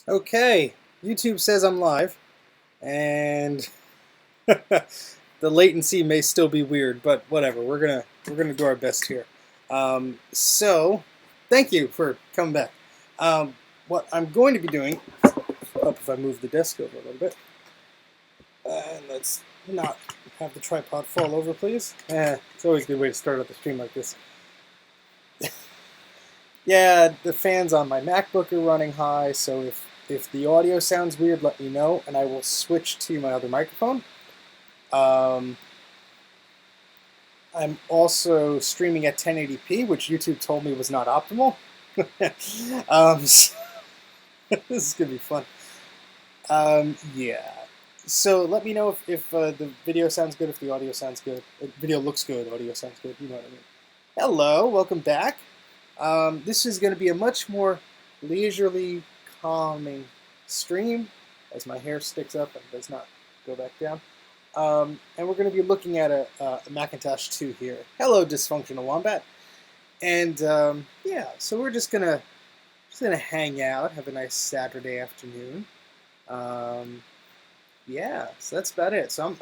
Okay, YouTube says I'm live, and the latency may still be weird, but whatever. We're gonna do our best here. So, thank you for coming back. What I'm going to be doing, hope if I move the desk over a little bit, and let's not have the tripod fall over, please. It's always a good way to start out the stream like this. Yeah, the fans on my MacBook are running high, so if the audio sounds weird, let me know, and I will switch to my other microphone. Um, I'm also streaming at 1080p, which YouTube told me was not optimal. So this is gonna be fun. Yeah. So let me know if the video sounds good, if the audio sounds good. If video looks good, audio sounds good. You know what I mean. Hello, welcome back. This is going to be a much more leisurely, calming stream as my hair sticks up and does not go back down. And we're going to be looking at a Macintosh 2 here. Hello, dysfunctional wombat. And yeah, so we're just gonna hang out, have a nice Saturday afternoon. Yeah, so that's about it. So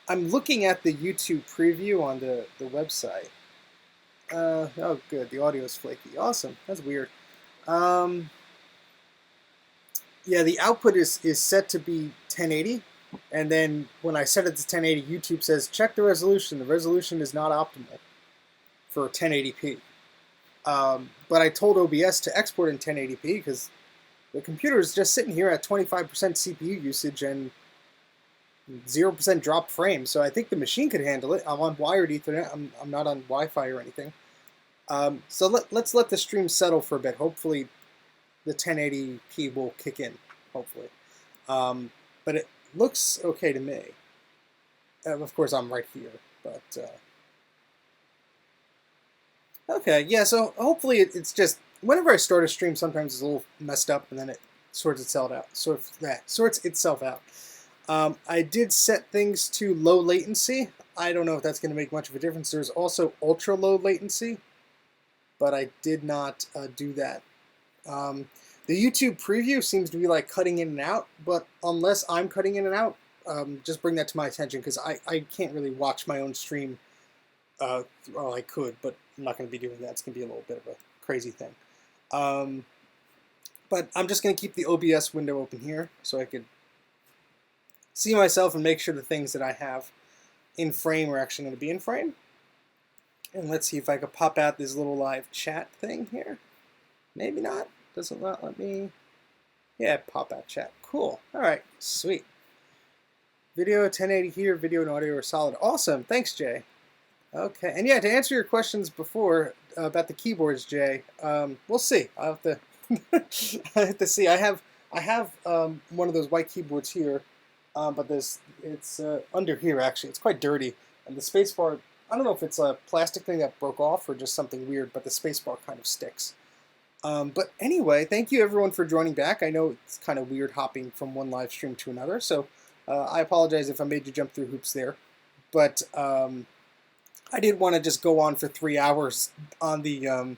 I'm looking at the YouTube preview on the website. Oh, good. The audio is flaky. Awesome. That's weird. Yeah, the output is set to be 1080, and then when I set it to 1080, YouTube says check the resolution. The resolution is not optimal for 1080p. But I told OBS to export in 1080p because the computer is just sitting here at 25% CPU usage and 0% dropped frames. So I think the machine could handle it. I'm on wired Ethernet. I'm not on Wi-Fi or anything. So let's let the stream settle for a bit. Hopefully the 1080p will kick in, hopefully. But it looks okay to me. Of course, I'm right here, but... Okay, yeah, so hopefully it's just... Whenever I start a stream, sometimes it's a little messed up, and then it sorts itself out. I did set things to low latency. I don't know if that's going to make much of a difference. There's also ultra low latency, but I did not do that. The YouTube preview seems to be like cutting in and out, but unless I'm cutting in and out, just bring that to my attention because I can't really watch my own stream. Well, I could, but I'm not going to be doing that. It's going to be a little bit of a crazy thing. But I'm just going to keep the OBS window open here so I could see myself and make sure the things that I have in frame are actually going to be in frame. And let's see if I could pop out this little live chat thing here. Maybe not. Does it not let me? Yeah, pop out chat. Cool. All right, sweet. Video 1080 here, video and audio are solid. Awesome. Thanks, Jay. Okay, and yeah, to answer your questions before about the keyboards, Jay, we'll see. I'll have to, I have to see. I have one of those white keyboards here, but it's under here actually. It's quite dirty, and the spacebar. I don't know if it's a plastic thing that broke off or just something weird, but the spacebar kind of sticks. But anyway, thank you everyone for joining back. I know it's kind of weird hopping from one live stream to another, so I apologize if I made you jump through hoops there, but. I didn't want to just go on for 3 hours on the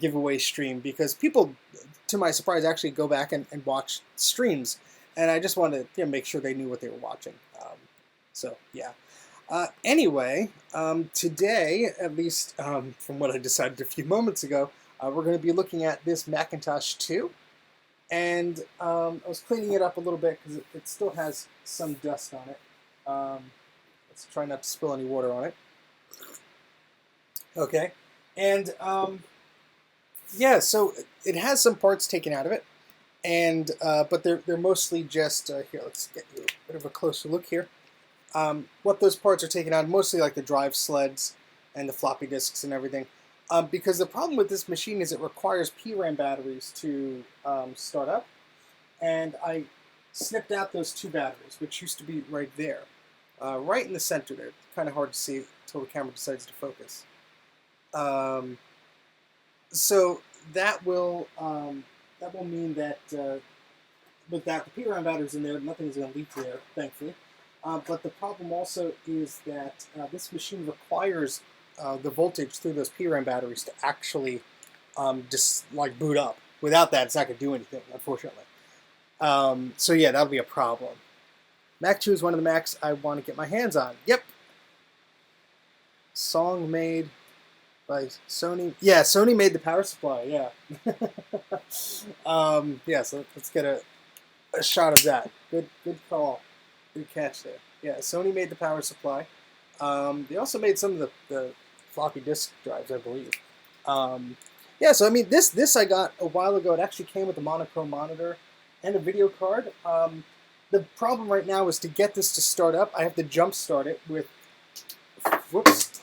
giveaway stream because people, to my surprise, actually go back and watch streams, and I just wanted to make sure they knew what they were watching. So yeah. Anyway, today, at least from what I decided a few moments ago, we're going to be looking at this Macintosh 2, and I was cleaning it up a little bit because it still has some dust on it. Let's try not to spill any water on it. Okay, and yeah, so it has some parts taken out of it, and but they're mostly just here. Let's get you a bit of a closer look here. What those parts are taken out, mostly like the drive sleds and the floppy disks and everything. Because the problem with this machine is it requires PRAM batteries to start up, and I snipped out those 2 batteries, which used to be right there, right in the center there. Kind of hard to see until the camera decides to focus. So that will mean that with that the PRAM batteries in there, nothing's going to leak there, thankfully. But the problem also is that this machine requires the voltage through those PRAM batteries to actually just like boot up. without that, it's not going to do anything, unfortunately. So yeah, that'll be a problem. Mac 2 is one of the Macs I want to get my hands on. Yep. Song made by Sony. Yeah, Sony made the power supply. Yeah. Yeah, so let's get a shot of that. Good call. Good catch there. Yeah, Sony made the power supply. They also made some of the floppy disk drives, I believe. Yeah, so I mean, this I got a while ago. It actually came with a monochrome monitor and a video card. The problem right now is to get this to start up. I have to jump start it with, whoops,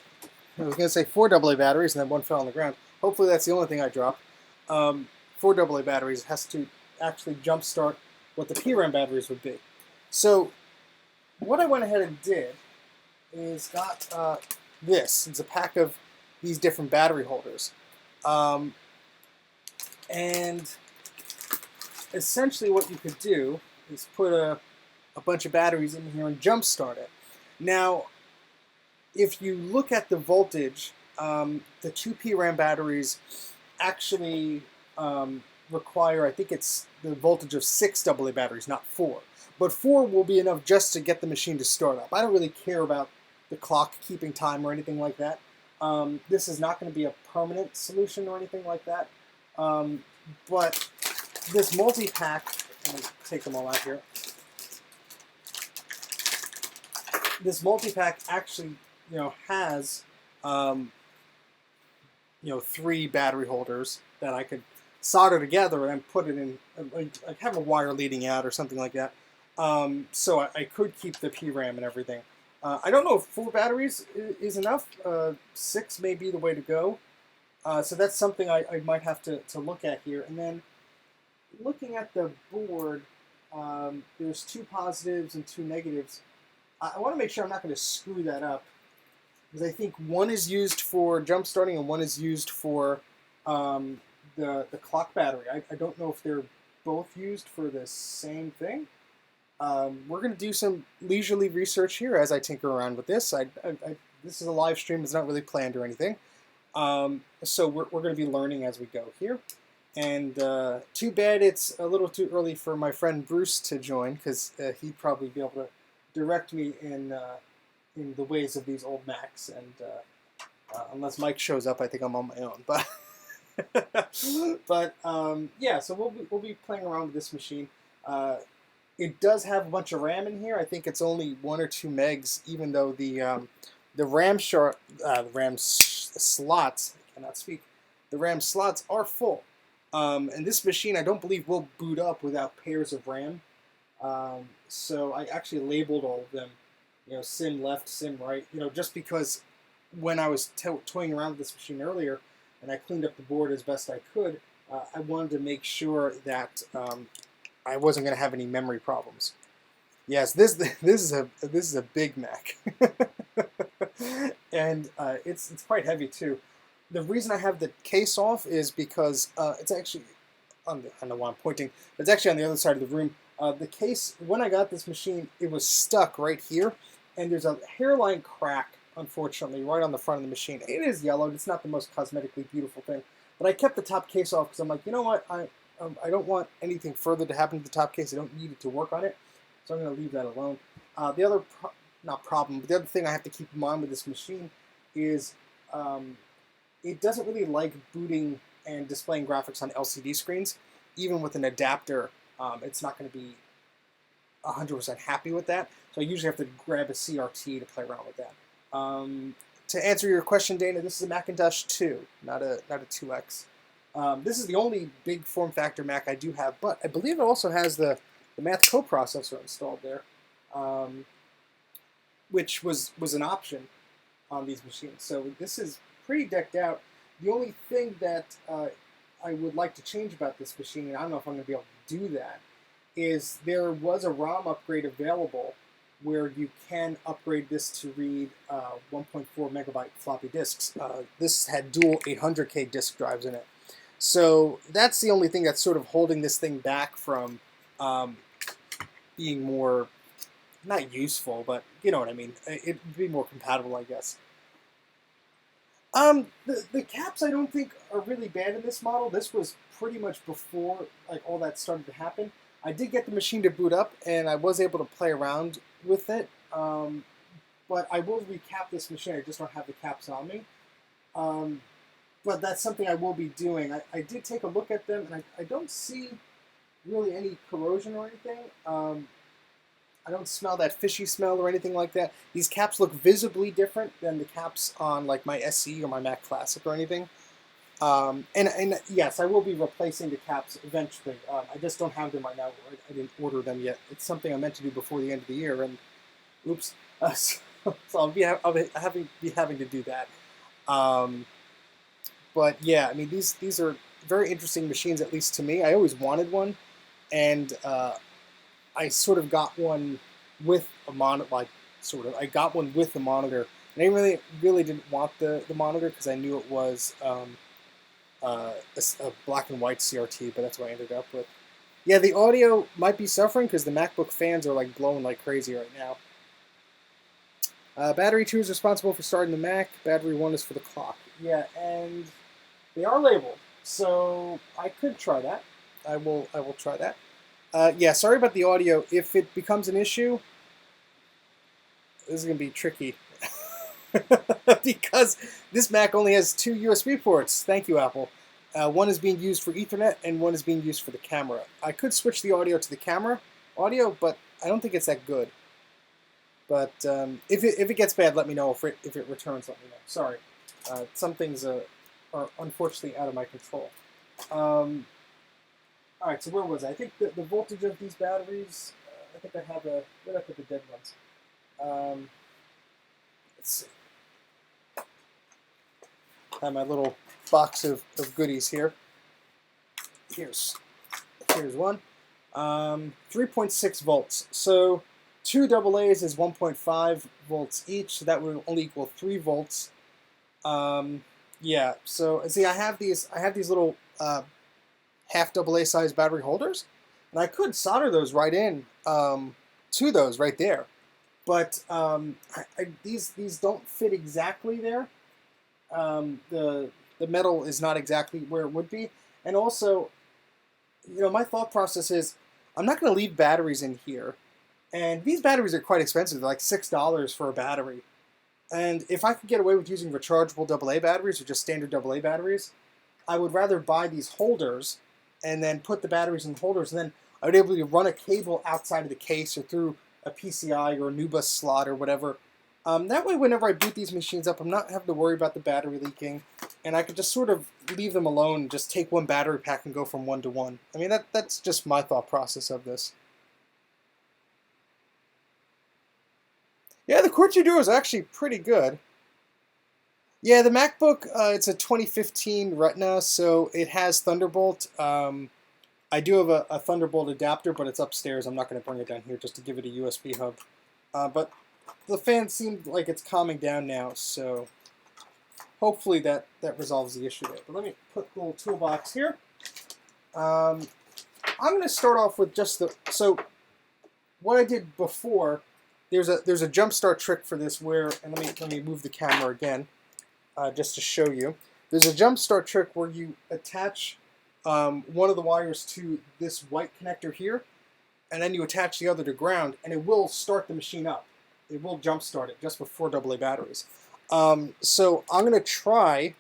I was going to say 4 AA batteries, and then one fell on the ground. Hopefully that's the only thing I dropped. 4 AA batteries has to actually jump start what the PRAM batteries would be. So what I went ahead and did is got this. It's a pack of these different battery holders. And essentially what you could do is put a bunch of batteries in here and jump start it. Now, if you look at the voltage, the 2 PRAM batteries actually require, I think it's the voltage of 6 AA batteries, not 4. But 4 will be enough just to get the machine to start up. I don't really care about the clock keeping time or anything like that. This is not going to be a permanent solution or anything like that. But this multi-pack, let me take them all out here. This multi-pack actually, has, 3 battery holders that I could solder together and put it in, like have a wire leading out or something like that. So I could keep the PRAM and everything. I don't know if 4 batteries is enough. 6 may be the way to go. So that's something I might have to look at here. And then looking at the board, there's 2 positives and 2 negatives. I want to make sure I'm not going to screw that up, because I think one is used for jump starting and one is used for the clock battery. I don't know if they're both used for the same thing. We're going to do some leisurely research here as I tinker around with this. This is a live stream. It's not really planned or anything. So we're going to be learning as we go here. And too bad it's a little too early for my friend Bruce to join, because he'd probably be able to direct me in the ways of these old Macs. And unless Mike shows up, I think I'm on my own. But yeah, so we'll be playing around with this machine. It does have a bunch of RAM in here. I think it's only 1 or 2 megs, even though the RAM slots, I cannot speak, the RAM slots are full. And this machine, I don't believe, will boot up without pairs of RAM. So I actually labeled all of them, sim left, sim right, just because when I was toying around with this machine earlier and I cleaned up the board as best I could, I wanted to make sure that I wasn't going to have any memory problems. Yes, this is a big Mac, and it's quite heavy too. The reason I have the case off is because it's actually I don't know why I'm pointing, but it's actually on the other side of the room. The case, when I got this machine, it was stuck right here, and there's a hairline crack, unfortunately, right on the front of the machine. It is yellowed. It's not the most cosmetically beautiful thing, but I kept the top case off because I'm like, you know what, I don't want anything further to happen to the top case. I don't need it to work on it, so I'm going to leave that alone. The other, not problem, but the other thing I have to keep in mind with this machine is it doesn't really like booting and displaying graphics on LCD screens. Even with an adapter, it's not going to be 100% happy with that. So I usually have to grab a CRT to play around with that. To answer your question, Dana, this is a Macintosh 2, not a 2X. This is the only big form factor Mac I do have, but I believe it also has the Math coprocessor installed there, which was an option on these machines. So this is pretty decked out. The only thing that I would like to change about this machine, and I don't know if I'm going to be able to do that, is there was a ROM upgrade available where you can upgrade this to read 1.4 megabyte floppy disks. This had dual 800K disk drives in it. So that's the only thing that's sort of holding this thing back from being more, not useful, but you know what I mean. It'd be more compatible, I guess. The caps I don't think are really bad in this model. This was pretty much before like all that started to happen. I did get the machine to boot up, and I was able to play around with it. But I will recap this machine. I just don't have the caps on me. But that's something I will be doing. I did take a look at them, and I don't see really any corrosion or anything. I don't smell that fishy smell or anything like that. These caps look visibly different than the caps on like my SE or my Mac Classic or anything. And yes, I will be replacing the caps eventually. I just don't have them right now. I didn't order them yet. It's something I meant to do before the end of the year, and oops. So I'll be having to do that. But yeah, I mean these are very interesting machines, at least to me. I always wanted one, and I sort of got one with a monitor. Like sort of, I got one with the monitor, and I really didn't want the monitor because I knew it was a black and white CRT, but that's what I ended up with. Yeah, the audio might be suffering because the MacBook fans are like blowing like crazy right now. Battery 2 is responsible for starting the Mac. Battery 1 is for the clock. Yeah, and they are labeled, so I could try that. I will try that. Yeah, sorry about the audio. If it becomes an issue, this is going to be tricky. Because this Mac only has 2 USB ports. Thank you, Apple. One is being used for Ethernet, and one is being used for the camera. I could switch the audio to the camera audio, but I don't think it's that good. But if it gets bad, let me know. If it returns, let me know. Sorry. Some things are unfortunately out of my control. All right, so where was I? I think the voltage of these batteries, I think I have where did I put the dead ones? Let's see. I have my little box of goodies here. Here's one. 3.6 volts. So 2 AA's is 1.5 volts each, so that would only equal 3 volts. Yeah, so see, I have these little half AA size battery holders, and I could solder those right in to those right there, but these don't fit exactly there. The metal is not exactly where it would be, and also, you know, my thought process is I'm not going to leave batteries in here. And these batteries are quite expensive. They're like $6 for a battery. And if I could get away with using rechargeable AA batteries or just standard AA batteries, I would rather buy these holders and then put the batteries in holders. And then I would be able to run a cable outside of the case or through a PCI or a NUBUS slot or whatever. That way, whenever I boot these machines up, I'm not having to worry about the battery leaking. And I could just sort of leave them alone and just take one battery pack and go from 1 to 1. I mean, that's just my thought process of this. Yeah, the QWERTY Duo is actually pretty good. Yeah, the MacBook, it's a 2015 Retina, so it has Thunderbolt. I do have a Thunderbolt adapter, but it's upstairs. I'm not going to bring it down here just to give it a USB hub. But the fan seemed like it's calming down now, so hopefully that resolves the issue there. But let me put the little toolbox here. I'm going to start off with just so what I did before. There's a jump start trick for this where, and let me move the camera again, just to show you. There's a jump start trick where you attach one of the wires to this white connector here, and then you attach the other to ground, and it will start the machine up. It will jump start it just with 4 AA batteries. So I'm gonna try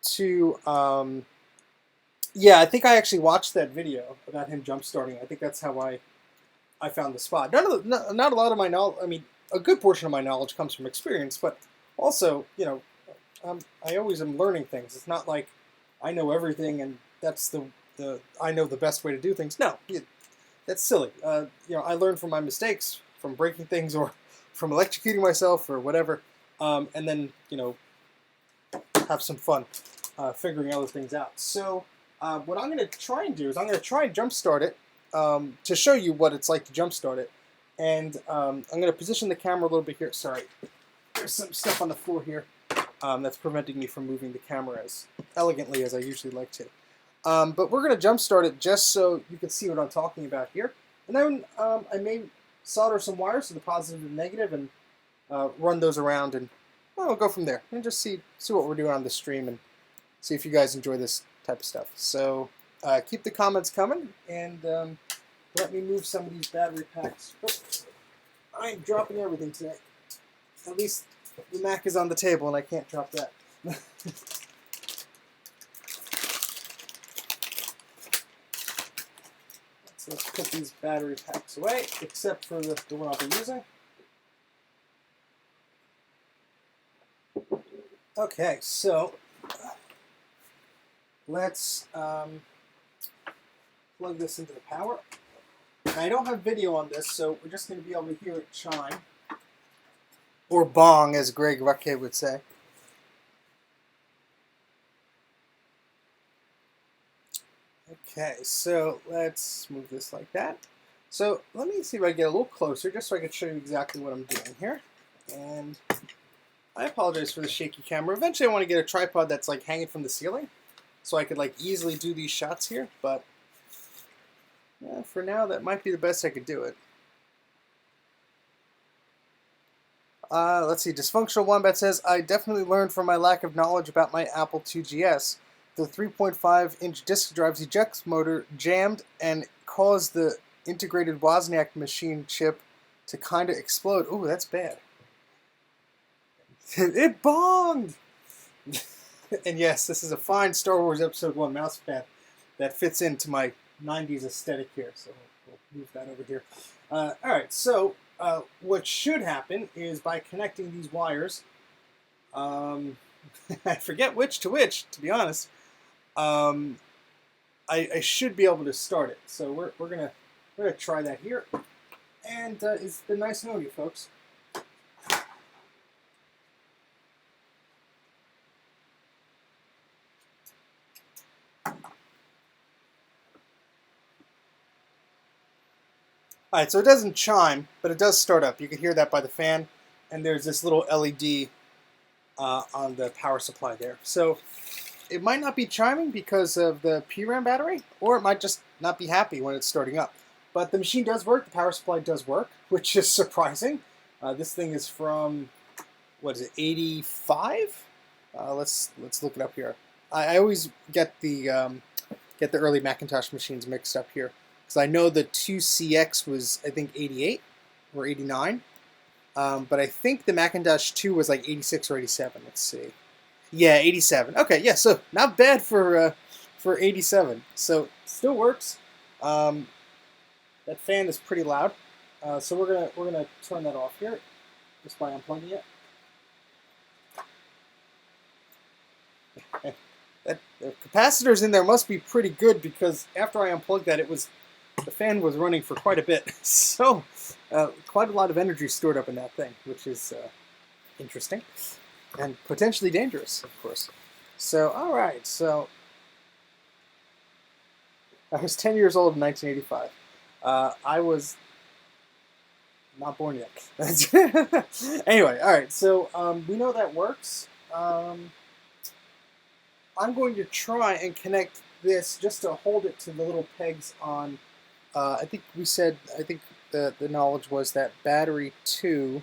to, yeah, I think I actually watched that video about him jump starting. I think that's how I found the spot. Not a lot of my knowledge. I mean, a good portion of my knowledge comes from experience, but also, you know, I always am learning things. It's not like I know everything and that's I know the best way to do things. No, that's silly. You know, I learn from my mistakes, from breaking things, or from electrocuting myself, or whatever, and then, you know, have some fun figuring other things out. So what I'm going to try and do is I'm going to try and jump start it. To show you what it's like to jump start it. And I'm going to position the camera a little bit here. Sorry, there's some stuff on the floor here that's preventing me from moving the camera as elegantly as I usually like to. But we're going to jump start it just so you can see what I'm talking about here. And then I may solder some wires to the positive and negative and run those around and well, we'll go from there and just see what we're doing on the stream and see if you guys enjoy this type of stuff. So keep the comments coming, and let me move some of these battery packs. Oh, I am dropping everything today. At least the Mac is on the table and I can't drop that. So let's put these battery packs away, except for the one I'll be using. Okay, so let's plug this into the power. Now, I don't have video on this, so we're just going to be able to hear it chime. Or bong, as Greg Rucke would say. Okay, so let's move this like that. So let me see if I get a little closer, just so I can show you exactly what I'm doing here. And I apologize for the shaky camera. Eventually I want to get a tripod that's like hanging from the ceiling, so I could like easily do these shots here, but yeah, for now that might be the best I could do it. Let's see, Dysfunctional Wombat says, I definitely learned from my lack of knowledge about my Apple IIgs. The 3.5-inch disk drive's eject motor jammed and caused the integrated Wozniak machine chip to kind of explode. Ooh, that's bad. It bonged! And yes, this is a fine Star Wars Episode 1 mousepad that fits into my 90s aesthetic here, so we'll move that over here. Alright, so what should happen is by connecting these wires, I forget which, to be honest, I should be able to start it. So we're gonna try that here, and it's been nice knowing you folks. Alright, so it doesn't chime, but it does start up. You can hear that by the fan, and there's this little LED on the power supply there. So it might not be chiming because of the PRAM battery, or it might just not be happy when it's starting up. But the machine does work, the power supply does work, which is surprising. This thing is from, what is it, 85? Let's look it up here. I always get the early Macintosh machines mixed up here, because I know the 2CX was, I think, 88 or 89. But I think the Macintosh 2 was like 86 or 87. Let's see. Yeah, 87. Okay, yeah, so not bad for 87. So still works. That fan is pretty loud. So we're gonna turn that off here just by unplugging it. The capacitors in there must be pretty good, because after I unplugged that, the fan was running for quite a bit. So quite a lot of energy stored up in that thing, which is interesting and potentially dangerous, of course. So all right, so I was 10 years old in 1985. I was not born yet. Anyway, all right, so we know that works. I'm going to try and connect this just to hold it to the little pegs on, I think the knowledge was that battery 2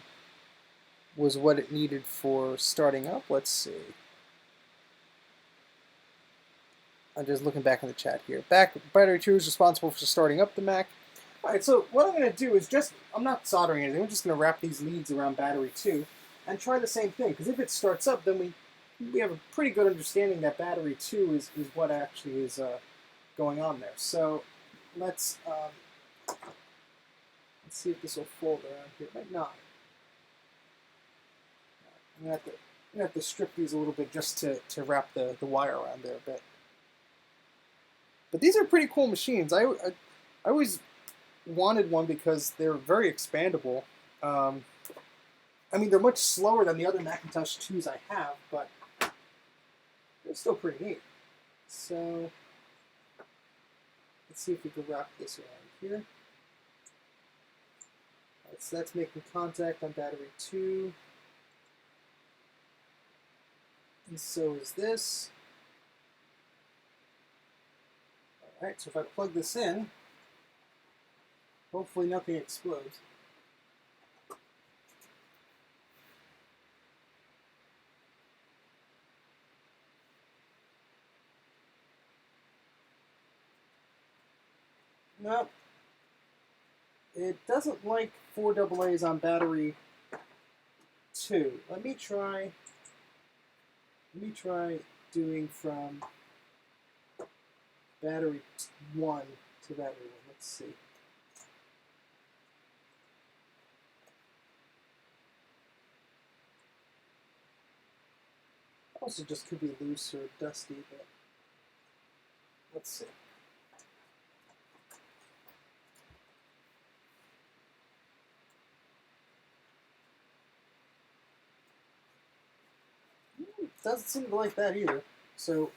was what it needed for starting up. Let's see. I'm just looking back in the chat here. Battery 2 is responsible for starting up the Mac. Alright, so what I'm going to do is I'm not soldering anything, I'm just going to wrap these leads around battery 2 and try the same thing, because if it starts up, then we have a pretty good understanding that battery 2 is what actually is going on there. So let's see if this will fold around here. It might not. I'm going to have to strip these a little bit just to wrap the wire around there a bit. But these are pretty cool machines. I always wanted one because they're very expandable. I mean, they're much slower than the other Macintosh 2s I have, but they're still pretty neat. So let's see if we can wrap this around here. Right, so that's making contact on battery 2. And so is this. Alright, so if I plug this in, hopefully nothing explodes. No, it doesn't like 4 AA's on battery 2. Let me try doing from battery 1 to battery 1. Let's see. Also just could be loose or dusty, but let's see. Doesn't seem to like that either. So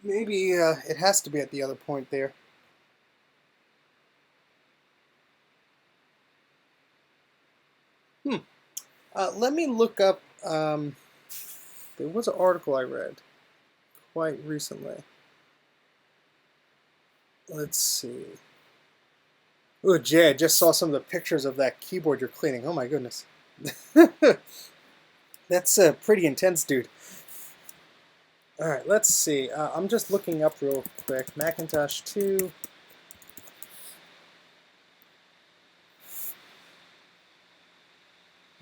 maybe it has to be at the other point there. Let me look up. There was an article I read quite recently. Let's see. Oh, Jay, I just saw some of the pictures of that keyboard you're cleaning. Oh my goodness. That's pretty intense, dude. All right, let's see. I'm just looking up real quick. Macintosh 2.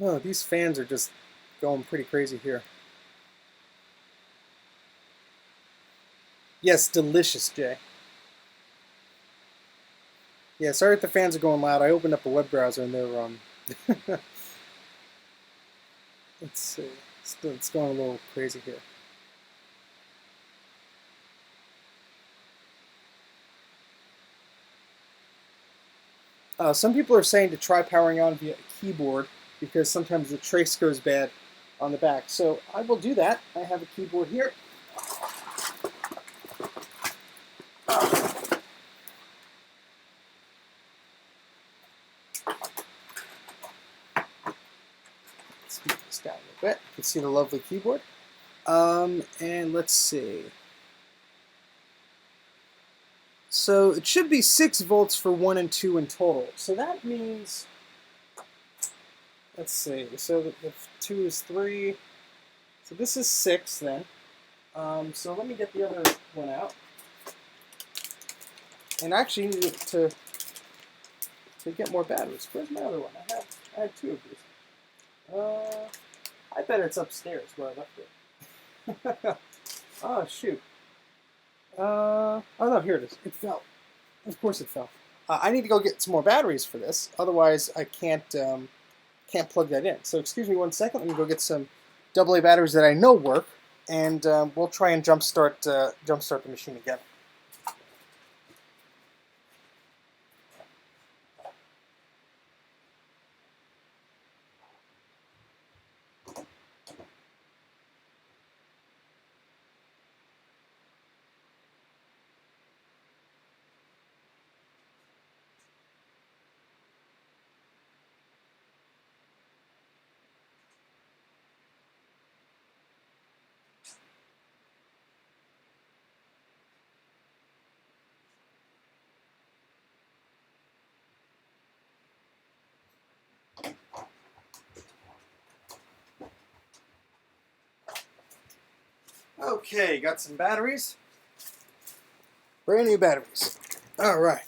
Oh, these fans are just going pretty crazy here. Yes, delicious, Jay. Yeah, sorry if the fans are going loud. I opened up a web browser and they're let's see. It's going a little crazy here. Some people are saying to try powering on via a keyboard because sometimes the trace goes bad on the back. So I will do that. I have a keyboard here. Speed this down a little bit. You can see the lovely keyboard. And let's see. So it should be 6 volts for 1 and 2 in total. So that means, let's see, so if 2 is 3, so this is 6 then. So let me get the other one out. And I actually need to get more batteries. Where's my other one? I had 2 of these. I bet it's upstairs where I left it. Oh, shoot. Oh no, here it is. It fell. Of course it fell. I need to go get some more batteries for this. Otherwise, I can't plug that in. So excuse me 1 second. Let me go get some AA batteries that I know work, and we'll try and jumpstart the machine again. Okay, got some batteries. Brand new batteries. All right.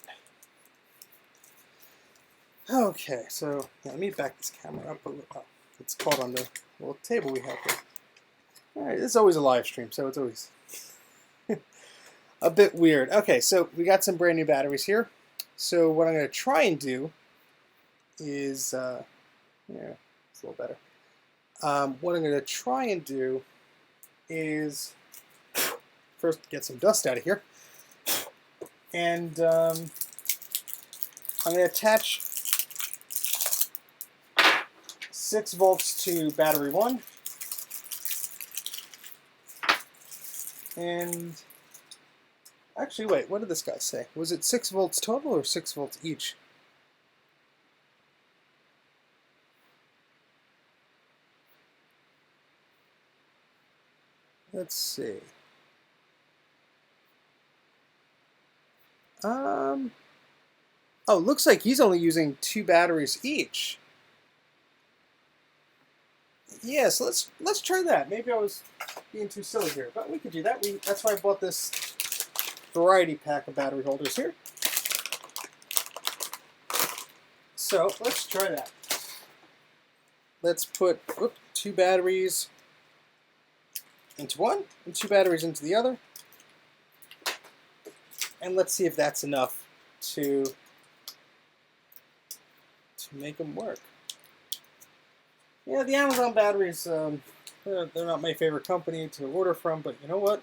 Okay, so let me back this camera up a little. Oh, it's caught on the little table we have here. All right, this is always a live stream, so it's always a bit weird. Okay, so we got some brand new batteries here. So what I'm going to try and do is, yeah, it's a little better. What I'm going to try and do is first get some dust out of here, and I'm going to attach 6 volts to battery 1, and actually, wait, what did this guy say? Was it 6 volts total or 6 volts each? Let's see. Oh, looks like he's only using 2 batteries each. Yeah, so let's try that. Maybe I was being too silly here, but we could do that. That's why I bought this variety pack of battery holders here. so let's try that. Let's put 2 batteries into one and 2 batteries into the other. And let's see if that's enough to make them work. Yeah, the Amazon batteries, they're not my favorite company to order from, but you know what?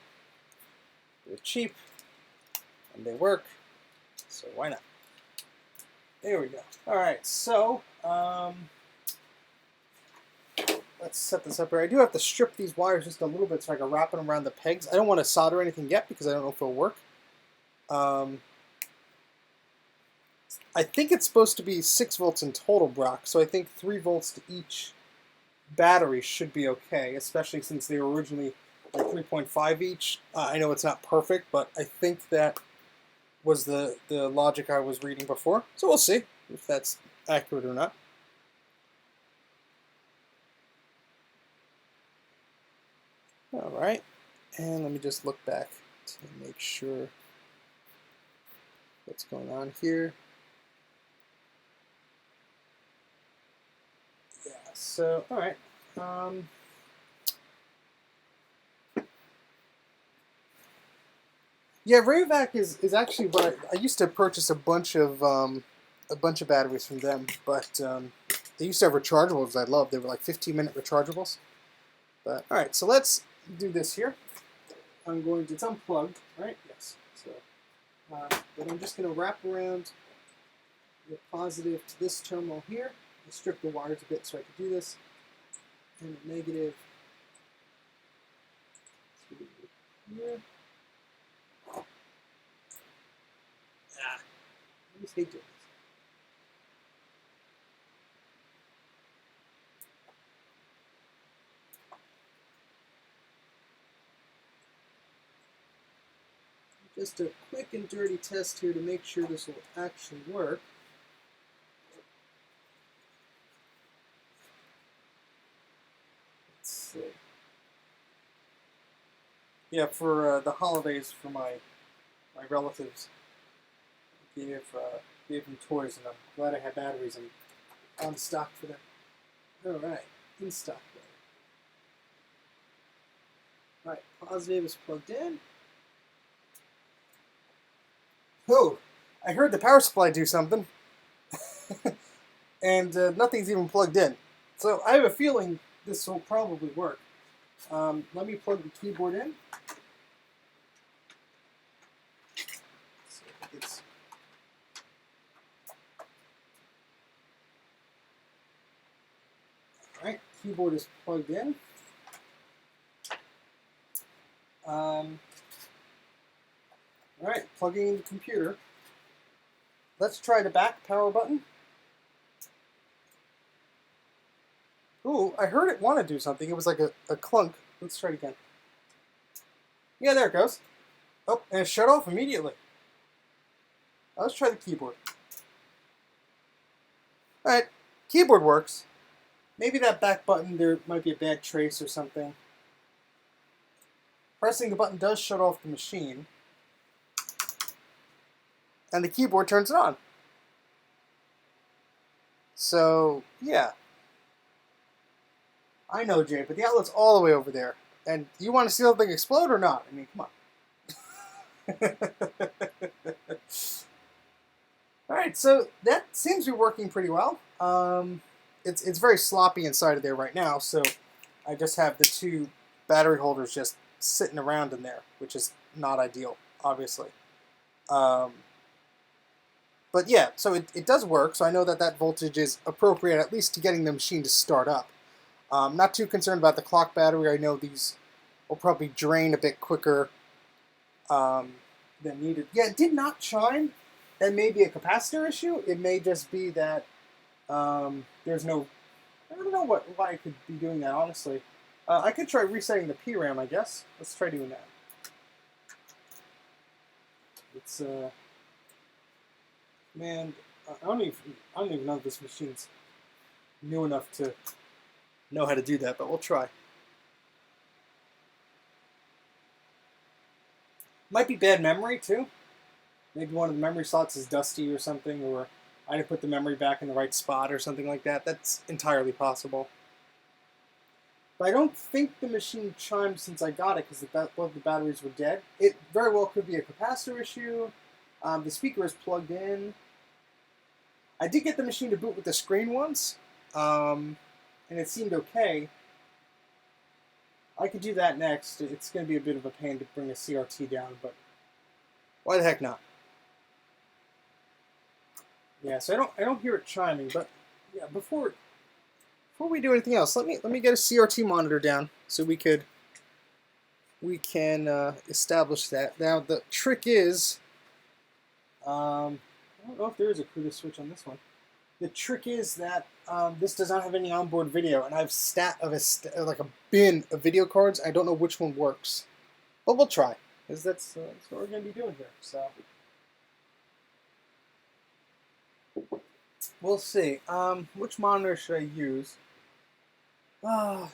They're cheap and they work, so why not? There we go. All right, so let's set this up here. I do have to strip these wires just a little bit so I can wrap them around the pegs. I don't want to solder anything yet because I don't know if it'll work. I think it's supposed to be 6 volts in total, Brock, so I think 3 volts to each battery should be okay, especially since they were originally like 3.5 each. I know it's not perfect, but I think that was the logic I was reading before. So we'll see if that's accurate or not. All right, and let me just look back to make sure what's going on here. Yeah, so, all right. Yeah, Rayovac is actually what I used to purchase a bunch of batteries from them, but they used to have rechargeables I loved. They were like 15-minute rechargeables. But all right, so let's do this here. I'm going to, it's unplugged, right? Yes. So, then I'm just going to wrap around the positive to this terminal here. I'll strip the wires a bit so I can do this. And the negative to here. I just hate doing this. Just a quick and dirty test here to make sure this will actually work. Let's see. Yeah, for the holidays for my relatives, I gave them toys, and I'm glad I had batteries on stock for them. All right, in stock. All right, positive is plugged in. Oh, I heard the power supply do something, and nothing's even plugged in. So I have a feeling this will probably work. Let me plug the keyboard in. So it's all right. Keyboard is plugged in. All right, plugging in the computer. Let's try the back power button. Ooh, I heard it want to do something. It was like a clunk. Let's try it again. Yeah, there it goes. Oh, and it shut off immediately. Let's try the keyboard. Alright, keyboard works. Maybe that back button, there might be a bad trace or something. Pressing the button does shut off the machine. And the keyboard turns it on. So, yeah. I know, Jay, but the outlet's all the way over there. And you want to see the thing explode or not? I mean, come on. Alright, so that seems to be working pretty well. It's very sloppy inside of there right now, so I just have the 2 battery holders just sitting around in there, which is not ideal, obviously. But yeah, so it does work, so I know that voltage is appropriate, at least to getting the machine to start up. Not too concerned about the clock battery. I know these will probably drain a bit quicker than needed. Yeah, it did not chime. That may be a capacitor issue. It may just be that there's no... I don't know why I could be doing that, honestly. I could try resetting the PRAM, I guess. Let's try doing that. It's... Man, I don't even know if this machine's new enough to know how to do that, but we'll try. Might be bad memory too. Maybe one of the memory slots is dusty or something, or I didn't put the memory back in the right spot or something like that. That's entirely possible. But I don't think the machine chimed since I got it because both the batteries were dead. It very well could be a capacitor issue. The speaker is plugged in. I did get the machine to boot with the screen once, and it seemed okay. I could do that next. It's going to be a bit of a pain to bring a CRT down, but why the heck not? Yeah, so I don't hear it chiming, but yeah, before we do anything else, let me get a CRT monitor down so we can establish that. Now the trick is, I don't know if there is a CUDA switch on this one. The trick is that this does not have any onboard video, and I have like a bin of video cards. I don't know which one works, but we'll try, because that's what we're going to be doing here. So we'll see. Which monitor should I use?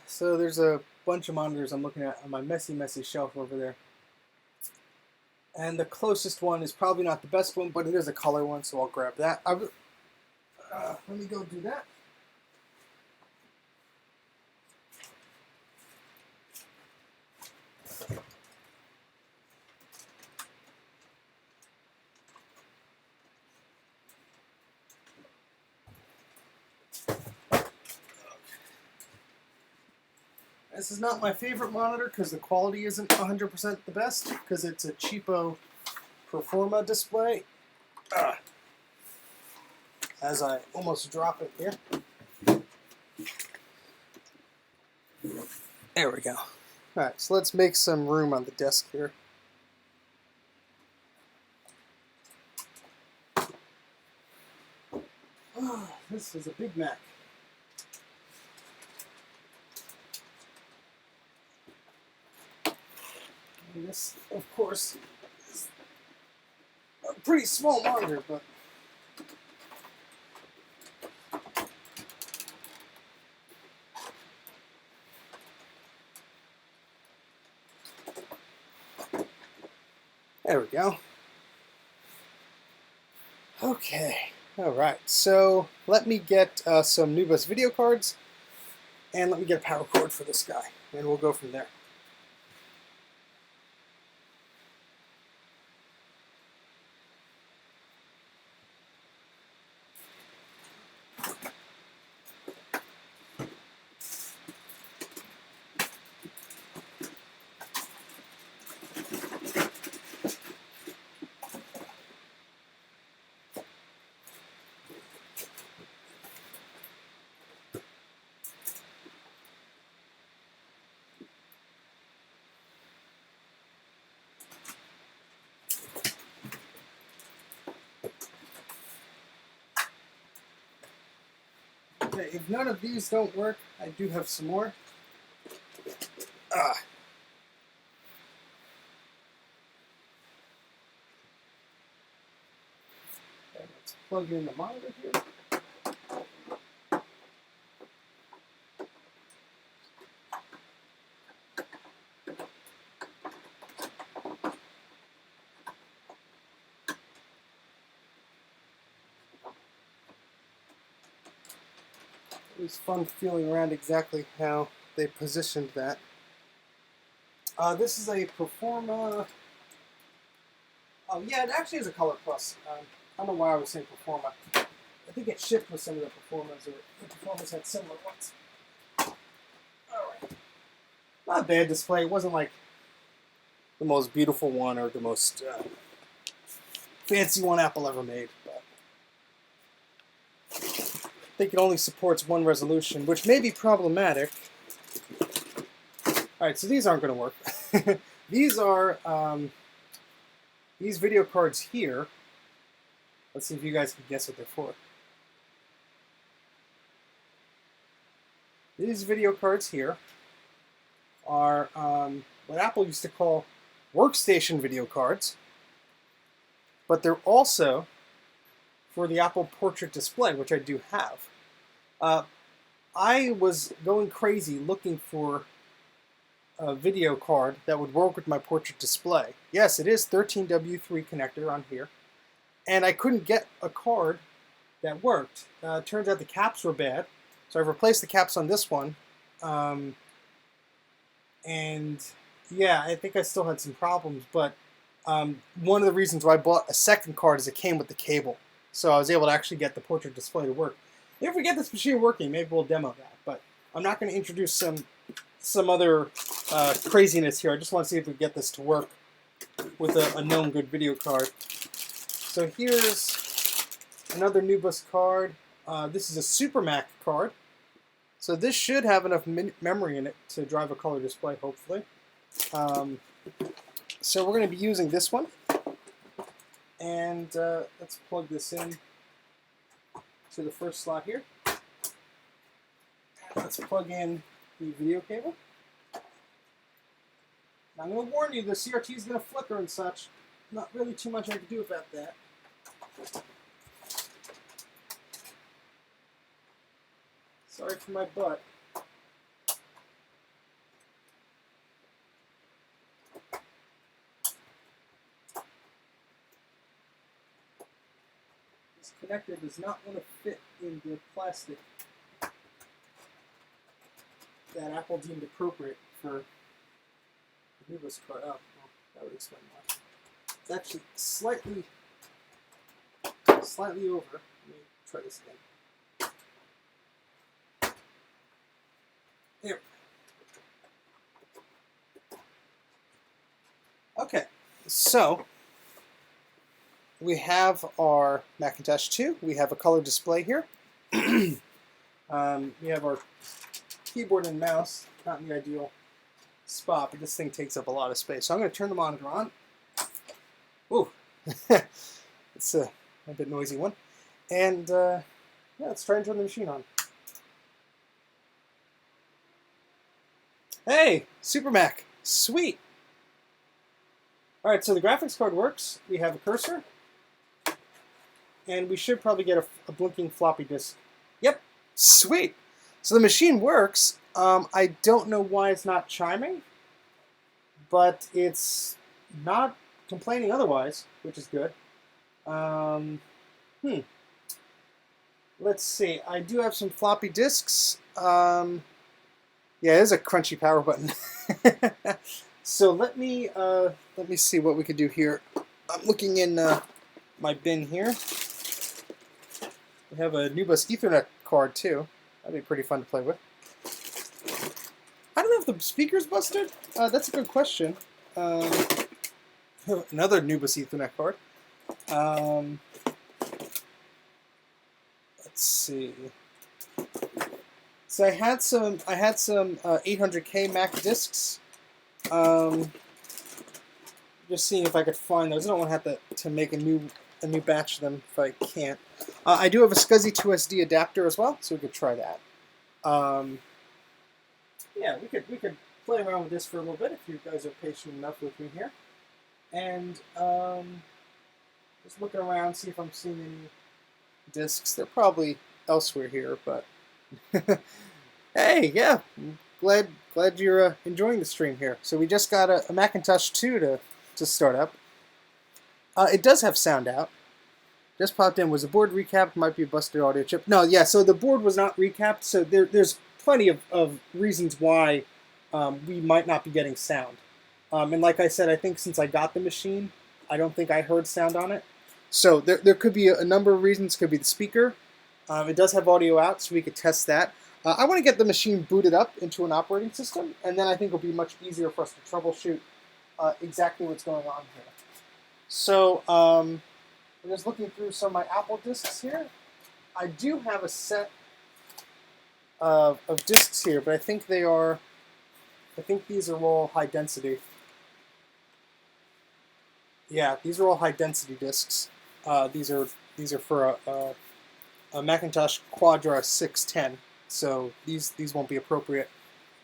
So there's a bunch of monitors I'm looking at on my messy shelf over there. And the closest one is probably not the best one, but it is a color one, so I'll grab that. Let me go do that. This is not my favorite monitor because the quality isn't 100% the best because it's a cheapo Performa display. As I almost drop it here. There we go. Alright, so let's make some room on the desk here. This is a Big Mac. And this, of course, is a pretty small monitor, but there we go. Okay, alright, so let me get some NuBus video cards, and let me get a power cord for this guy, and we'll go from there. Okay, if none of these don't work, I do have some more. Okay, let's plug in the monitor here. It was fun feeling around exactly how they positioned that. This is a Performa. Oh yeah, it actually is a Color Plus. I don't know why I was saying Performa. I think it shipped with some of the Performas, or the Performas had similar ones. Alright. Not a bad display. It wasn't like the most beautiful one or the most fancy one Apple ever made, but I think it only supports one resolution, which may be problematic. Alright, so these aren't going to work. These are these video cards here. Let's see if you guys can guess what they're for. These video cards here are what Apple used to call workstation video cards, but they're also for the Apple Portrait display, which I do have. I was going crazy looking for a video card that would work with my Portrait display. Yes, it is 13W3 connector on here, and I couldn't get a card that worked. Turns out the caps were bad, so I've replaced the caps on this one. And yeah, I think I still had some problems, but one of the reasons why I bought a second card is it came with the cable. So I was able to actually get the portrait display to work. If we get this machine working, maybe we'll demo that. But I'm not going to introduce some other craziness here. I just want to see if we get this to work with a known good video card. So here's another NuBus card. This is a Super Mac card. So this should have enough memory in it to drive a color display, hopefully. So we're going to be using this one. And let's plug this in to the first slot here. Let's plug in the video cable. Now, I'm going to warn you, the CRT is going to flicker and such. Not really too much I can do about that. Sorry for my butt. This connector does not want to fit in the plastic that Apple deemed appropriate for the NuBus card. Oh, well, that would explain why. It's actually slightly over. Let me try this again. Here. Okay, so we have our Macintosh 2. We have a color display here. We have our keyboard and mouse, not in the ideal spot, but this thing takes up a lot of space. So I'm going to turn the monitor on. Ooh, it's a bit noisy one. And yeah, let's try and turn the machine on. Hey, Super Mac, sweet. All right, so the graphics card works. We have a cursor, and we should probably get a blinking floppy disk. Yep, sweet. So the machine works. I don't know why it's not chiming, but it's not complaining otherwise, which is good. Let's see. I do have some floppy disks. Yeah, there's a crunchy power button. So let me see what we could do here. I'm looking in my bin here. We have a NuBus Ethernet card too. That'd be pretty fun to play with. I don't know if the speaker's busted. That's a good question. Another NuBus Ethernet card. Let's see. So I had some 800K Mac discs. Just seeing if I could find those. I don't want to have to make a new batch of them if I can't. I do have a SCSI 2SD adapter as well, so we could try that. Yeah, we could play around with this for a little bit if you guys are patient enough with me here. And just looking around, see if I'm seeing any discs. They're probably elsewhere here, but hey, yeah, glad you're enjoying the stream here. So we just got a Macintosh 2 to start up. It does have sound out. Just popped in. Was the board recapped? Might be a busted audio chip. No, yeah, so the board was not recapped, so there's plenty of reasons why we might not be getting sound. And like I said, I think since I got the machine, I don't think I heard sound on it. So there could be a number of reasons. Could be the speaker. It does have audio out, so we could test that. I want to get the machine booted up into an operating system, and then I think it'll be much easier for us to troubleshoot exactly what's going on here. So I'm just looking through some of my Apple discs here. I do have a set of discs here, but I think these are all high density. Yeah, these are all high density discs. These are for a Macintosh Quadra 610, so these won't be appropriate.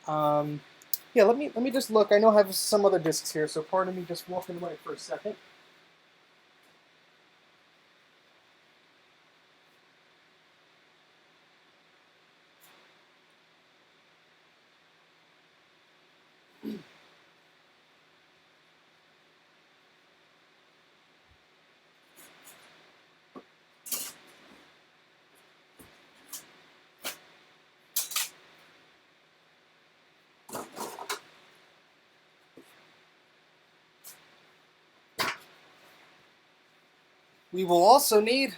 Yeah, let me just look. I know I have some other discs here, so pardon me just walking away for a second. we will also need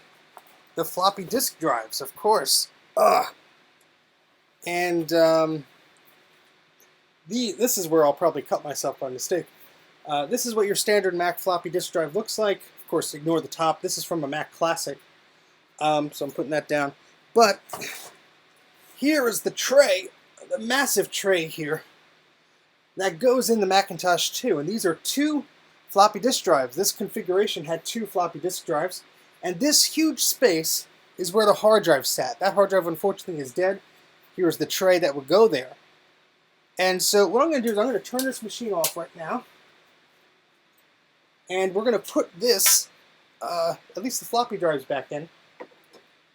the floppy disk drives, of course. And this is where I'll probably cut myself by mistake. This is what your standard Mac floppy disk drive looks like. Of course, ignore the top. This is from a Mac Classic, so I'm putting that down. But here is the tray, the massive tray here, that goes in the Macintosh 2. And these are 2 floppy disk drives. This configuration had 2 floppy disk drives. And this huge space is where the hard drive sat. That hard drive, unfortunately, is dead. Here's the tray that would go there. And so what I'm going to do is I'm going to turn this machine off right now. And we're going to put this, at least the floppy drives back in.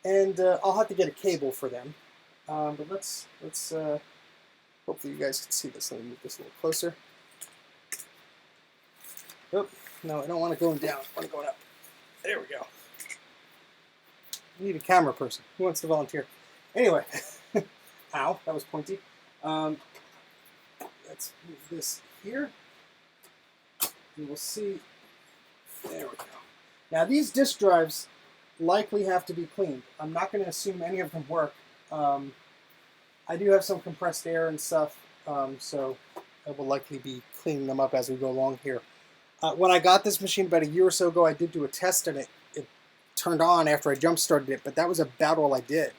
And I'll have to get a cable for them. But let's hopefully you guys can see this. Let me move this a little closer. Oh, no, I don't want to go down. I want to go up. There we go. I need a camera person. Who wants to volunteer? Anyway. Ow, that was pointy. Let's move this here. You will see. There we go. Now these disk drives likely have to be cleaned. I'm not going to assume any of them work. I do have some compressed air and stuff, so I will likely be cleaning them up as we go along here. When I got this machine about a year or so ago, I did do a test and it turned on after I jump started it, but that was about all I did.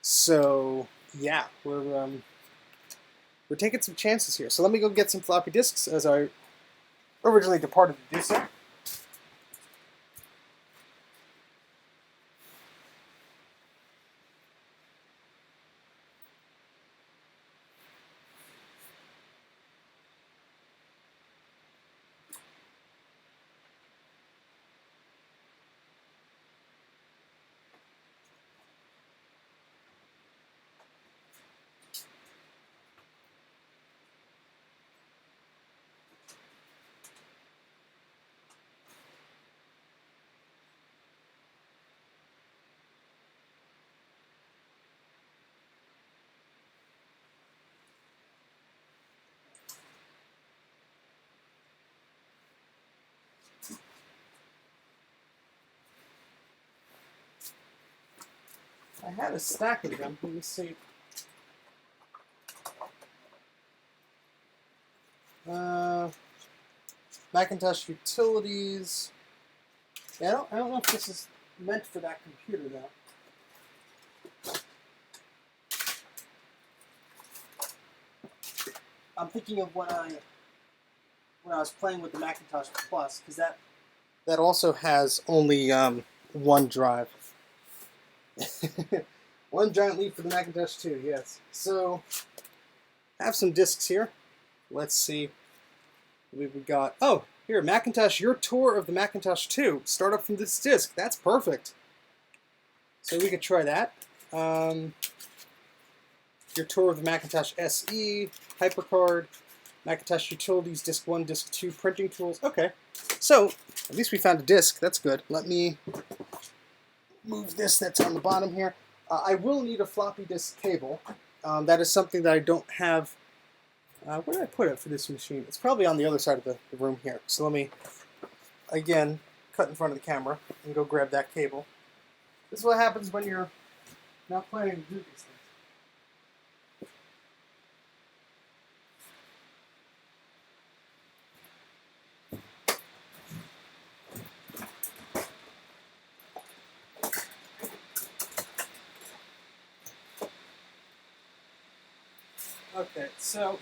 So yeah, we're taking some chances here. So let me go get some floppy disks as I originally departed to do so. I had a stack of them. Let me see. Macintosh utilities. Yeah, I don't know if this is meant for that computer though. I'm thinking of when I was playing with the Macintosh Plus, because that also has only one drive. One giant leap for the Macintosh 2, yes. So, I have some discs here. Let's see. We've got, oh, here, Macintosh, your tour of the Macintosh 2. Start up from this disc. That's perfect. So we could try that. Your tour of the Macintosh SE, HyperCard, Macintosh Utilities, Disc 1, Disc 2, Printing Tools. Okay. So, at least we found a disc. That's good. Let me move this that's on the bottom here. I will need a floppy disk cable. That is something that I don't have. Where did I put it for this machine? It's probably on the other side of the room here. So let me, again, cut in front of the camera and go grab that cable. This is what happens when you're not planning to do these things. Okay, so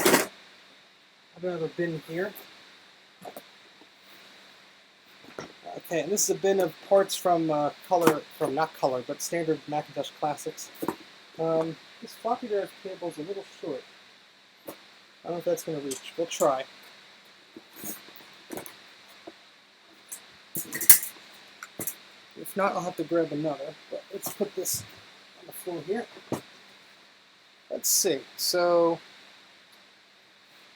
I have another bin here. Okay, and this is a bin of parts from not color, but standard Macintosh Classics. This floppy drive cable is a little short. I don't know if that's going to reach. We'll try. If not, I'll have to grab another. But let's put this on the floor here. Let's see. So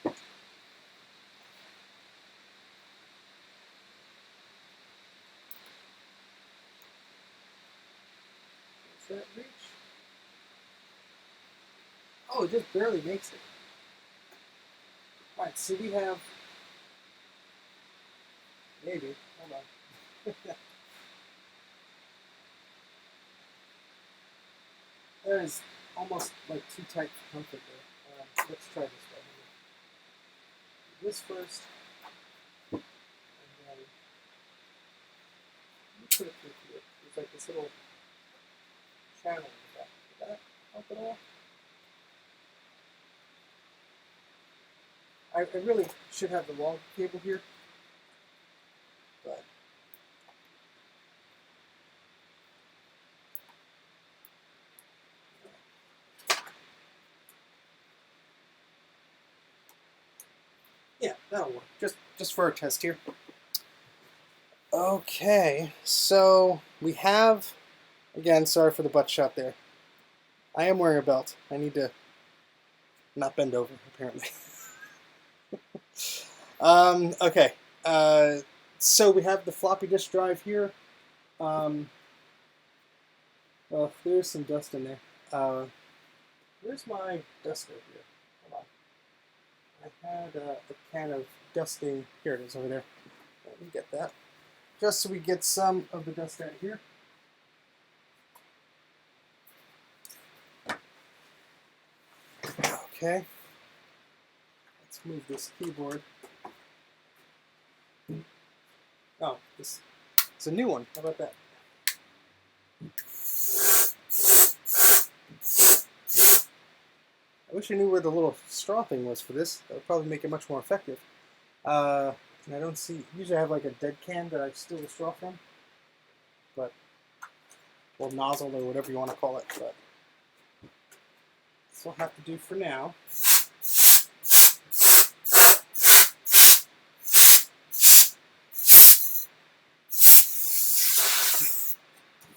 does that reach? Oh, it just barely makes it. Alright, so we have Maybe. Hold on. That is almost like too tight for comfort there. Let's try this right here. Do this first. And then let me put it through here. There's like this little channel in the back. Did that help at all? I really should have the long cable here, but yeah, that'll work. Just for a test here. Okay, so we have, again, sorry for the butt shot there. I am wearing a belt. I need to not bend over, apparently. Okay, so we have the floppy disk drive here. Well, there's some dust in there. Where's my duster here? Hold on. I had a can of dusting. Here it is over there. Let me get that. Just so we get some of the dust out of here. Okay. Let's move this keyboard. Oh, this is a new one. How about that? I wish I knew where the little straw thing was for this. That would probably make it much more effective. And I don't see, usually I have like a dead can that I steal the straw from. But, or nozzle or whatever you want to call it. But this will have to do for now.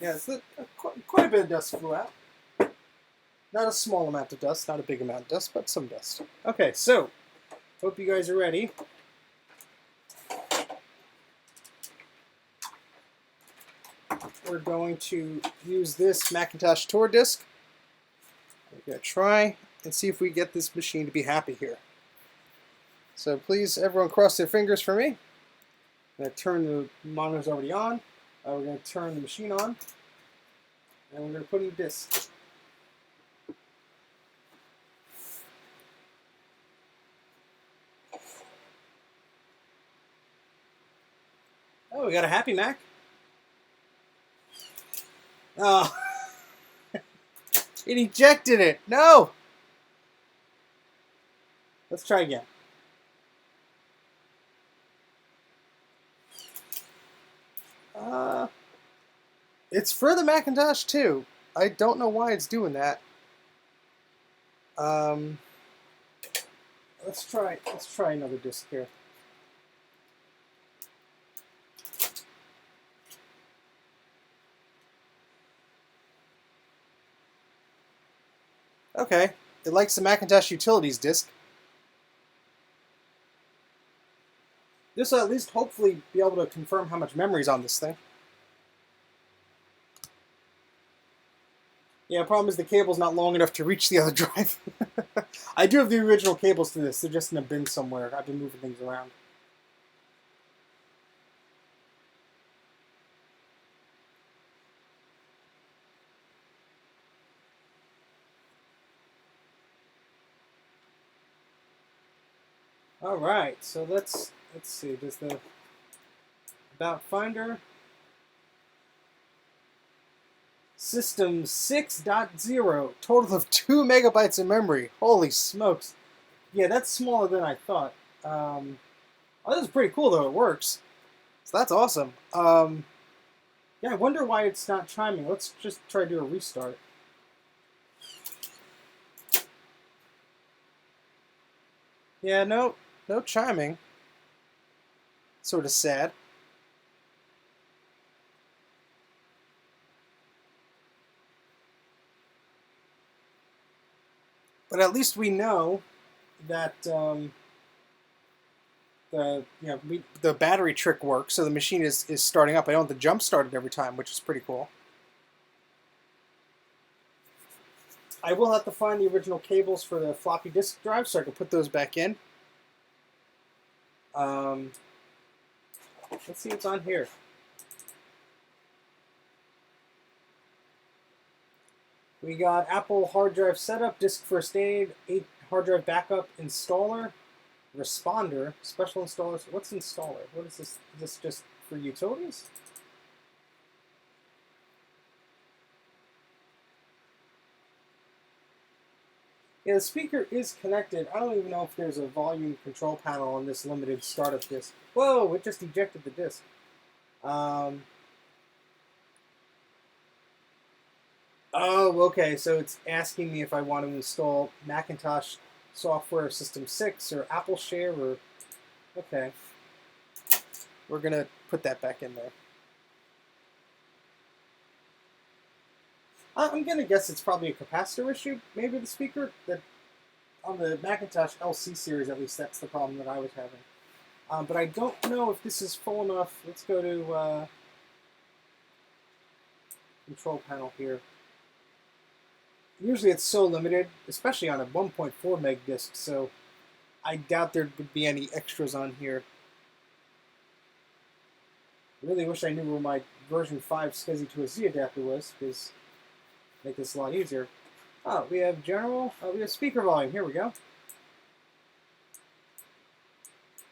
Yeah, it's quite a bit of dust flew out. Not a small amount of dust, not a big amount of dust, but some dust. Okay, so, hope you guys are ready. We're going to use this Macintosh Tour disk. We're going to try and see if we get this machine to be happy here. So please, everyone cross their fingers for me. I'm going to turn the monitor's already on. We're going to turn the machine on. And we're going to put in the disk. Oh, we got a happy Mac. Oh, it ejected it. No. Let's try again. It's for the Macintosh too. I don't know why it's doing that. Let's try another disk here. Okay, it likes the Macintosh Utilities disk. This will at least hopefully be able to confirm how much memory is on this thing. Yeah, the problem is the cable's not long enough to reach the other drive. I do have the original cables to this. They're just in a bin somewhere. I've been moving things around. All right, so let's see. Does the About Finder System 6.0, total of 2 megabytes of memory. Holy smokes! Yeah, that's smaller than I thought. Oh, this is pretty cool though. It works, so that's awesome. Yeah, I wonder why it's not chiming. Let's just try to do a restart. Yeah, no chiming. Sort of sad. But at least we know that the battery trick works, so the machine is starting up. I don't have to jump start it every time, which is pretty cool. I will have to find the original cables for the floppy disk drive so I can put those back in. Let's see what's on here. We got Apple hard drive setup, disk first aid, 8 hard drive backup, installer, responder, special installers. What's installer? What is this? Is this just for utilities? Yeah, the speaker is connected. I don't even know if there's a volume control panel on this limited startup disk. Whoa, it just ejected the disk. Oh, okay, so it's asking me if I want to install Macintosh Software System 6 or Apple Share or... Okay. We're going to put that back in there. I'm going to guess it's probably a capacitor issue, maybe the speaker. That on the Macintosh LC series, at least, that's the problem that I was having. But I don't know if this is full enough. Let's go to control panel here. Usually it's so limited, especially on a 1.4 meg disk, so I doubt there would be any extras on here. I really wish I knew where my version 5 SCSI to a Z adapter was, because make this a lot easier. Oh, we have general, we have speaker volume, here we go.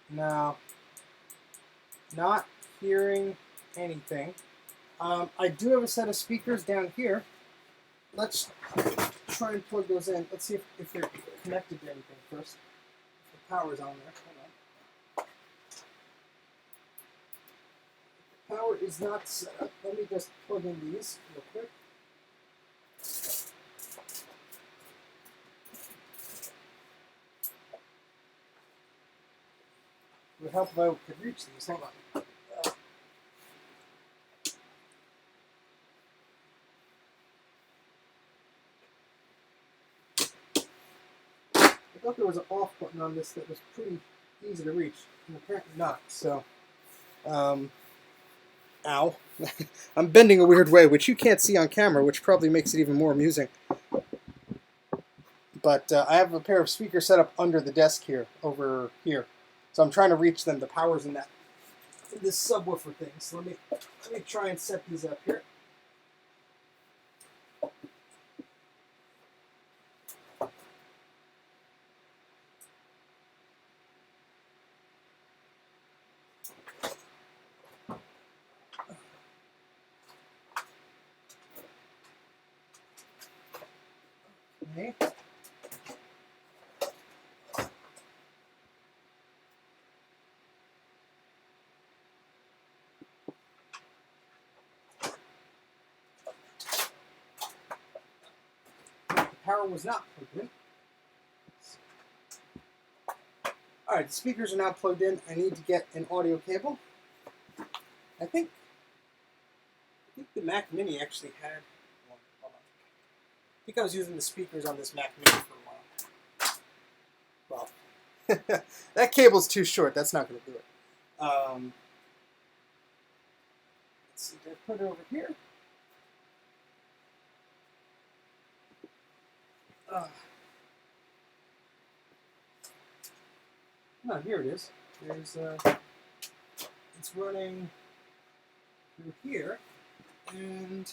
Now, not hearing anything. I do have a set of speakers down here. Let's try and plug those in. Let's see if they're connected to anything first. The power's on there. Hold on. The power is not set up. Let me just plug in these real quick. It would help if I could reach these. Hold on. I thought there was an off button on this that was pretty easy to reach, and apparently not. So, ow. I'm bending a weird way, which you can't see on camera, which probably makes it even more amusing. But I have a pair of speakers set up under the desk here, over here. So I'm trying to reach them. The power's in this subwoofer thing. So let me try and set these up here. Okay. The power was not plugged in. Alright, the speakers are now plugged in. I need to get an audio cable. I think the Mac Mini actually had one. Hold on. I think I was using the speakers on this Mac Mini for a while. Well, that cable's too short. That's not going to do it. Let's see. Did I put it over here? No, here it is. There's it's running through here, and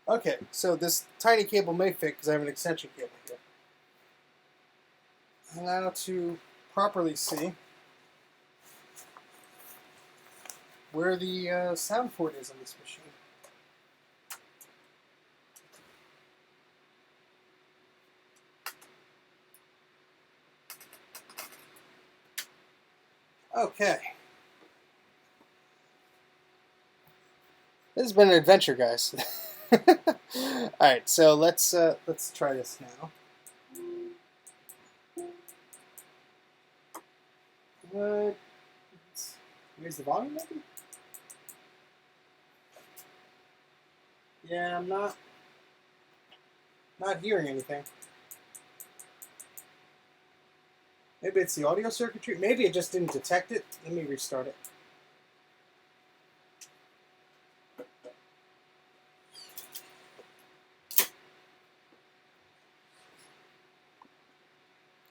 okay, so this tiny cable may fit because I have an extension cable here. Now to properly see where the sound port is on this machine. Okay. This has been an adventure, guys. All right, so let's try this now. Raise the volume, maybe? Yeah, I'm not hearing anything. Maybe it's the audio circuitry. Maybe it just didn't detect it. Let me restart it.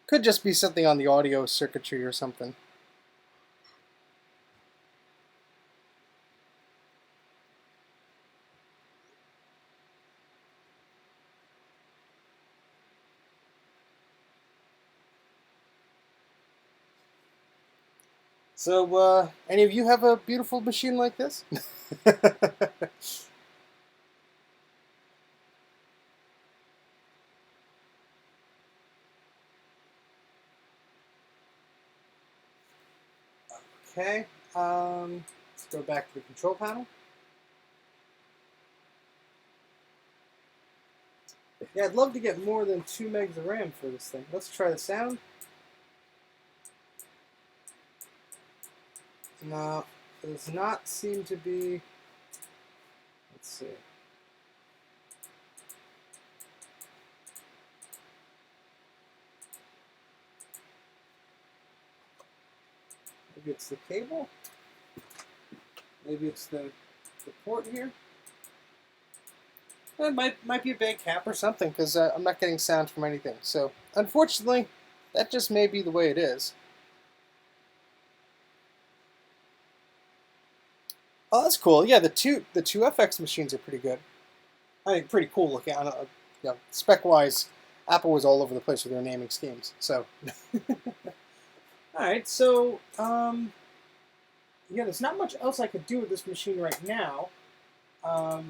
Could just be something on the audio circuitry or something. So, any of you have a beautiful machine like this? Okay, let's go back to the control panel. Yeah, I'd love to get more than 2 megs of RAM for this thing. Let's try the sound. No, it does not seem to be. Let's see. Maybe it's the cable. Maybe it's the port here. It might be a bad cap or something, because I'm not getting sound from anything. So, unfortunately, that just may be the way it is. Oh, that's cool. Yeah, the two FX machines are pretty good. I mean, pretty cool looking. I don't know, you know, spec-wise, Apple was all over the place with their naming schemes. So, all right. So, yeah, there's not much else I could do with this machine right now. I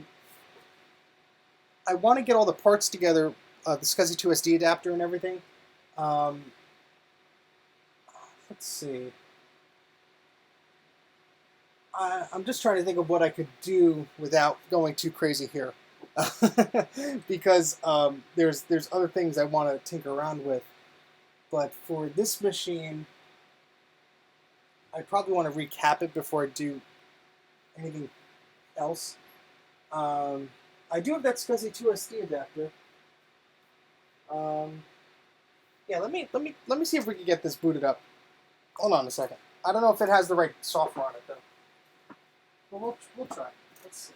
want to get all the parts together, the SCSI 2 SD adapter and everything. Let's see. I'm just trying to think of what I could do without going too crazy here, because there's other things I want to tinker around with, but for this machine, I probably want to recap it before I do anything else. I do have that SCSI 2 SD adapter. Yeah, let me see if we can get this booted up. Hold on a second. I don't know if it has the right software on it though. Well, we'll try. Let's see.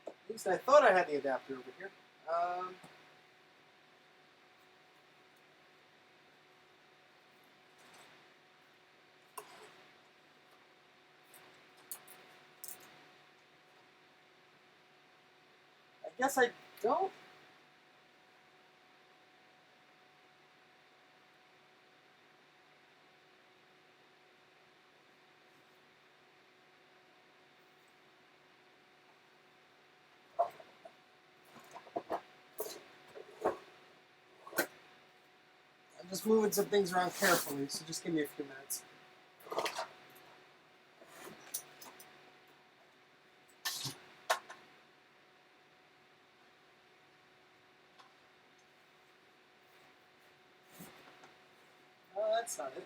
At least I thought I had the adapter over here. I guess I don't. I'm just moving some things around carefully, so just give me a few minutes. Oh, that's not it.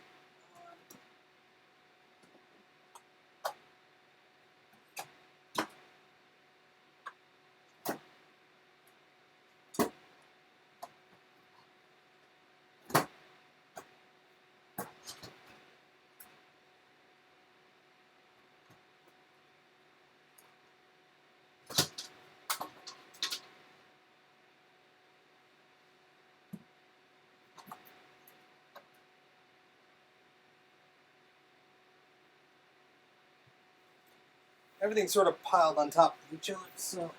Everything's sort of piled on top of each other, so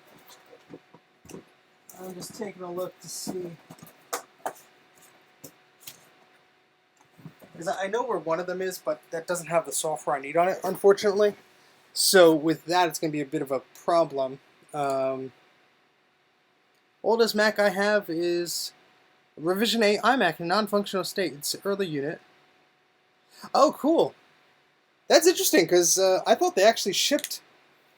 I'm just taking a look to see. Because I know where one of them is, but that doesn't have the software I need on it, unfortunately. So with that, it's going to be a bit of a problem. Oldest Mac I have is Revision 8 iMac in non-functional state. It's an early unit. Oh, cool. That's interesting, because I thought they actually shipped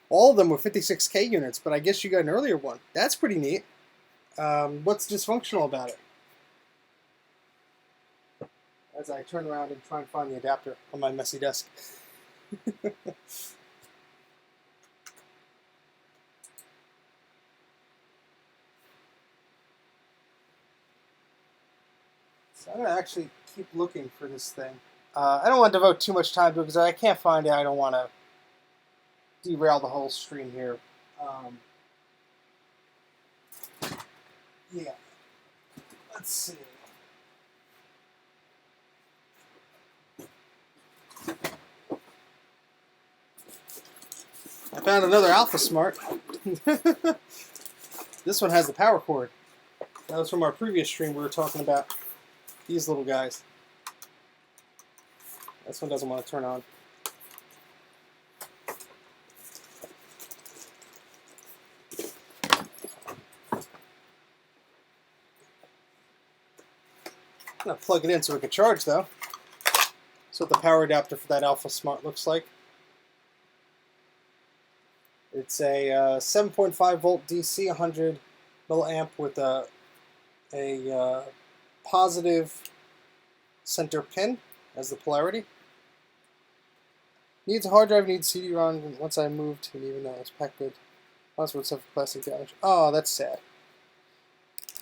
all of them with 56K units, but I guess you got an earlier one. That's pretty neat. What's dysfunctional about it? As I turn around and try and find the adapter on my messy desk. So I'm going to actually keep looking for this thing. I don't want to devote too much time to it because I can't find it. I don't want to derail the whole stream here. Yeah. Let's see. I found another Alpha Smart. This one has the power cord. That was from our previous stream. We were talking about these little guys. This one doesn't want to turn on. I'm going to plug it in so we can charge, though. That's what the power adapter for that Alpha Smart looks like. It's a 7.5 volt DC, 100 milliamp with a positive center pin as the polarity. Needs a hard drive, needs CD-ROM. Once I moved, and even though it's packed good, password suffered plastic damage. Oh, that's sad.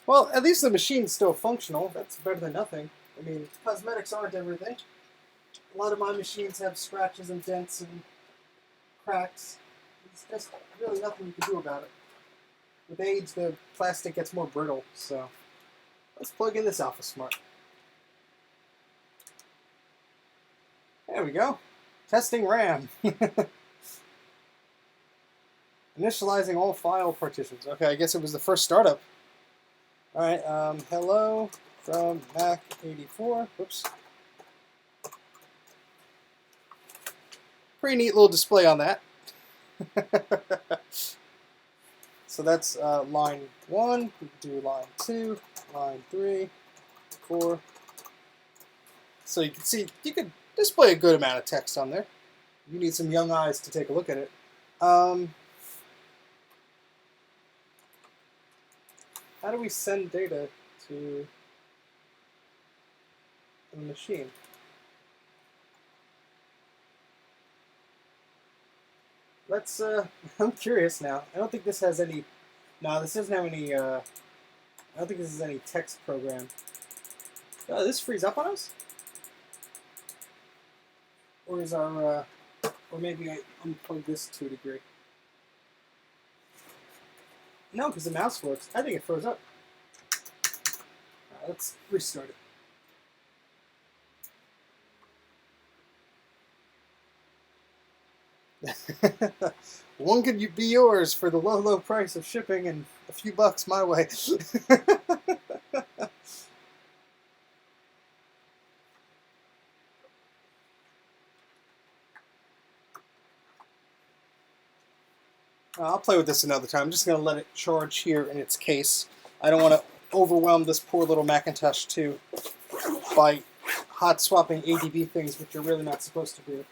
Well, at least the machine's still functional. That's better than nothing. I mean, cosmetics aren't everything. A lot of my machines have scratches and dents and cracks. It's just really nothing you can do about it. With age, the plastic gets more brittle, so let's plug in this Alpha Smart. There we go. Testing RAM. Initializing all file partitions. Okay, I guess it was the first startup. Alright, hello from Mac84. Whoops. Pretty neat little display on that. So that's line 1. We can do line 2, line 3, 4. So you can see, you could display a good amount of text on there. You need some young eyes to take a look at it. How do we send data to the machine? Let's, I'm curious now. I don't think this has any, no, this doesn't have any, I don't think this is any text program. This frees up on us? Or is our, or maybe I unplug this to a degree. No, because the mouse works. I think it froze up. Let's restart it. One could be yours for the low, low price of shipping and a few bucks my way. I'll play with this another time. I'm just going to let it charge here in its case. I don't want to overwhelm this poor little Macintosh 2 by hot swapping ADB things, which you're really not supposed to do.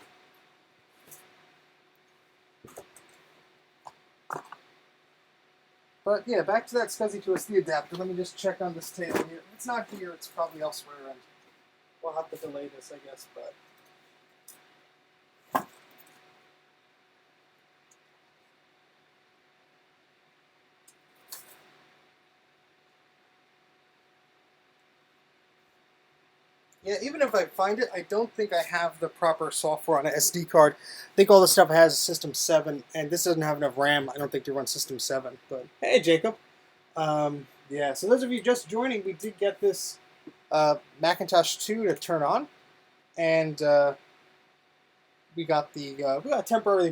But yeah, back to that SCSI to SD adapter. Let me just check on this table here. If it's not here, it's probably elsewhere, and we'll have to delay this, I guess. But yeah, even if I find it, I don't think I have the proper software on an SD card. I think all the stuff has System 7, and this doesn't have enough RAM, I don't think, to run System 7. But hey, Jacob. Yeah, so those of you just joining, we did get this Macintosh 2 to turn on, and we got a temporary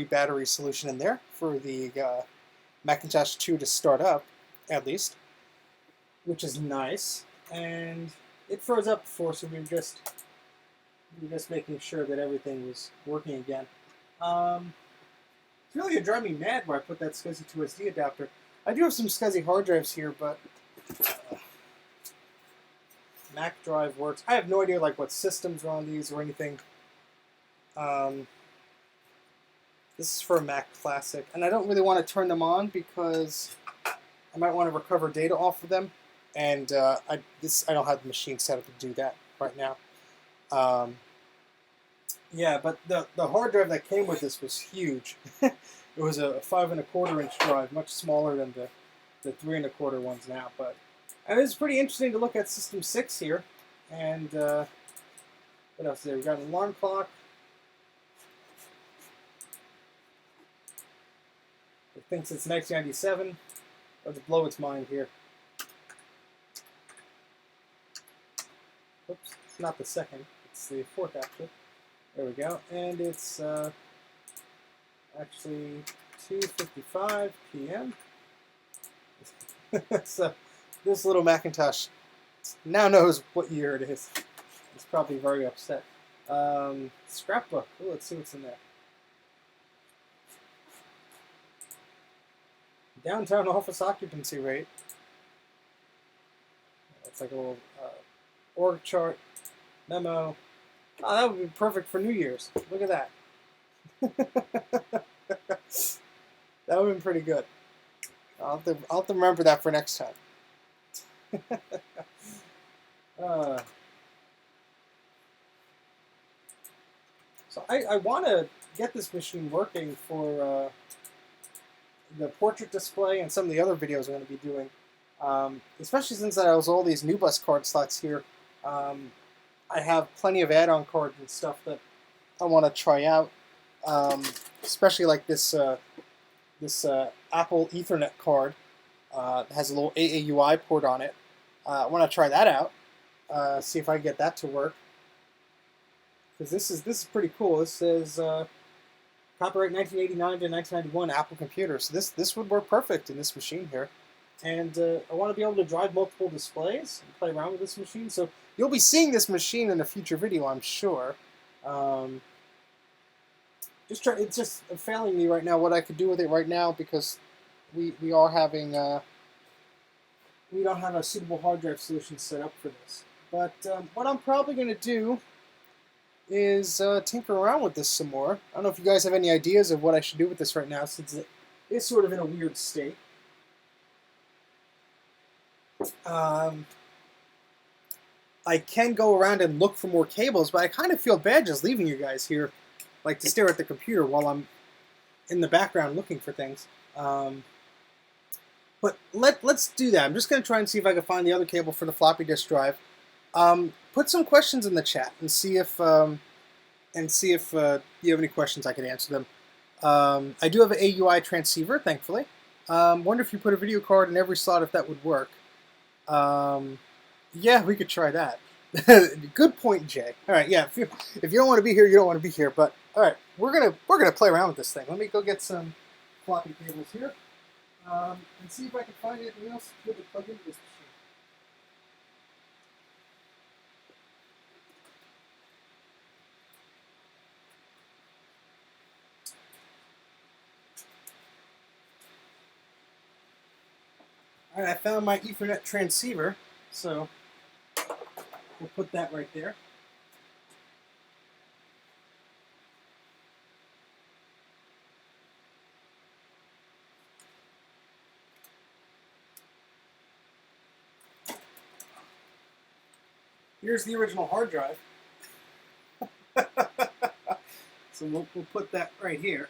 battery solution in there for the Macintosh 2 to start up, at least, which is nice. And it froze up before, so we were just making sure that everything was working again. It's really gonna drive me mad where I put that SCSI to SD adapter. I do have some SCSI hard drives here, but Mac drive works. I have no idea like what systems are on these or anything. This is for a Mac Classic, and I don't really want to turn them on because I might want to recover data off of them. And I don't have the machine set up to do that right now. Yeah, but the hard drive that came with this was huge. It was a 5 1/4 inch drive, much smaller than the 3 1/4 ones now. But it was pretty interesting to look at System 6 here, and What else is there? We got an alarm clock. It thinks it's 1997. Let's blow its mind here. Oops, it's not the second. It's the fourth, actually. There we go. And it's actually 2:55 p.m. So this little Macintosh now knows what year it is. It's probably very upset. Scrapbook. Ooh, let's see what's in there. Downtown office occupancy rate. It's like a little org chart, memo. Oh, that would be perfect for New Year's. Look at that. That would have been pretty good. I'll have to remember that for next time. So I want to get this machine working for the portrait display and some of the other videos I'm going to be doing. Especially since I have all these NuBus card slots here. I have plenty of add-on cards and stuff that I want to try out. Especially like this Apple Ethernet card. It has a little AAUI port on it. I want to try that out. See if I can get that to work. Because this is pretty cool. This says copyright 1989 to 1991 Apple computer. So this would work perfect in this machine here. And I want to be able to drive multiple displays and play around with this machine. So you'll be seeing this machine in a future video, I'm sure. It's just failing me right now what I could do with it right now because we are having we don't have a suitable hard drive solution set up for this. But what I'm probably going to do is tinker around with this some more. I don't know if you guys have any ideas of what I should do with this right now since it is sort of in a weird state. I can go around and look for more cables, but I kind of feel bad just leaving you guys here, like to stare at the computer while I'm in the background looking for things. But let's do that. I'm just going to try and see if I can find the other cable for the floppy disk drive. Put some questions in the chat and see if you have any questions. I can answer them. I do have an AUI transceiver, thankfully. Wonder if you put a video card in every slot if that would work. Yeah, we could try that. Good point, Jay. All right, yeah. If you don't want to be here, you don't want to be here. But all right, we're gonna play around with this thing. Let me go get some floppy cables here and see if I can find anything else good to plug into this machine. All right, I found my Ethernet transceiver, so we'll put that right there. Here's the original hard drive. So we'll put that right here.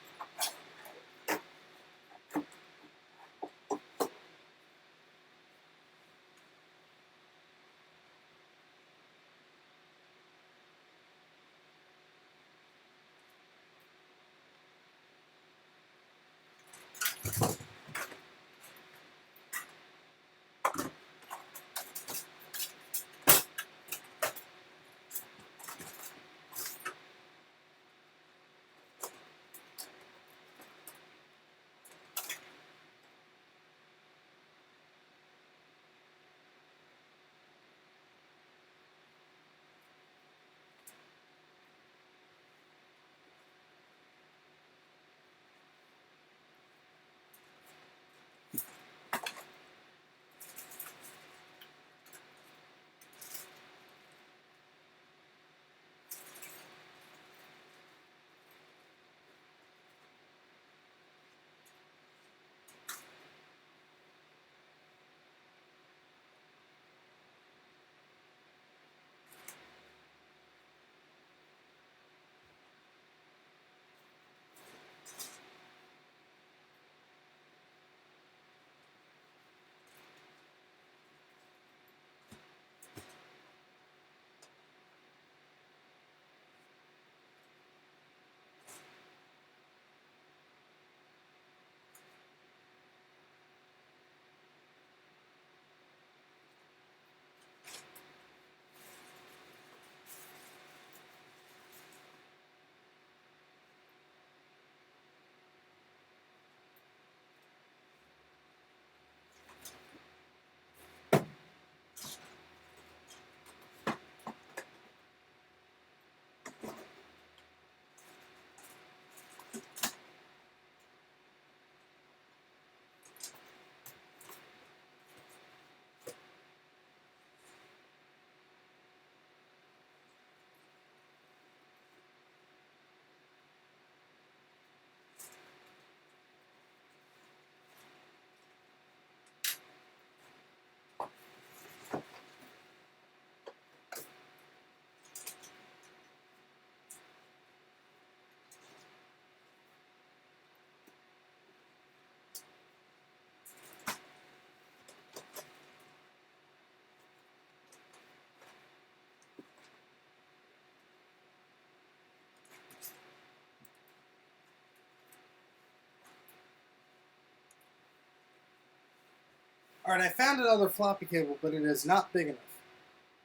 All right, I found another floppy cable, but it is not big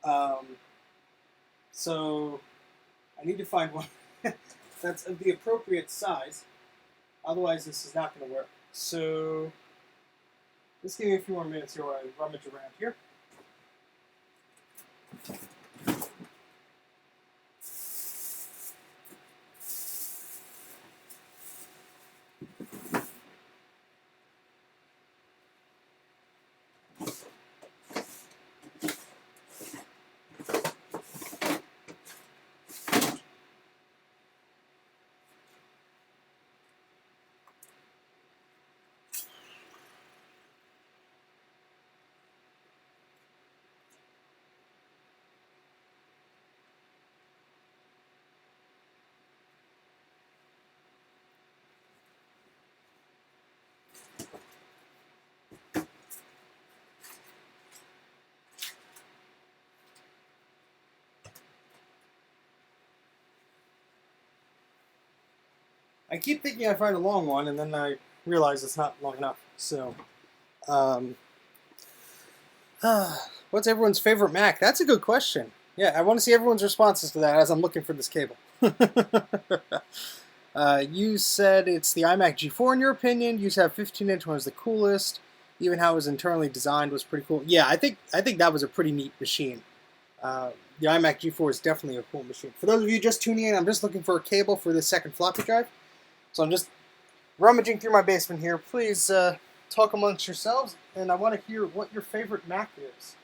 enough. So I need to find one that's of the appropriate size. Otherwise, this is not going to work. So just give me a few more minutes here while I rummage around here. I keep thinking I find a long one, and then I realize it's not long enough. So, um, what's everyone's favorite Mac? That's a good question. Yeah, I want to see everyone's responses to that as I'm looking for this cable. You said it's the iMac G4 in your opinion. You said 15-inch one was the coolest. Even how it was internally designed was pretty cool. Yeah, I think that was a pretty neat machine. The iMac G4 is definitely a cool machine. For those of you just tuning in, I'm just looking for a cable for this second floppy drive. So I'm just rummaging through my basement here. Please talk amongst yourselves, and I want to hear what your favorite Mac is.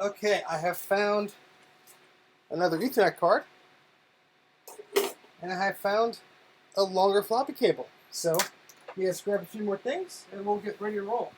Okay, I have found another Ethernet card, and I have found a longer floppy cable. So, let's grab a few more things, and we'll get ready to roll.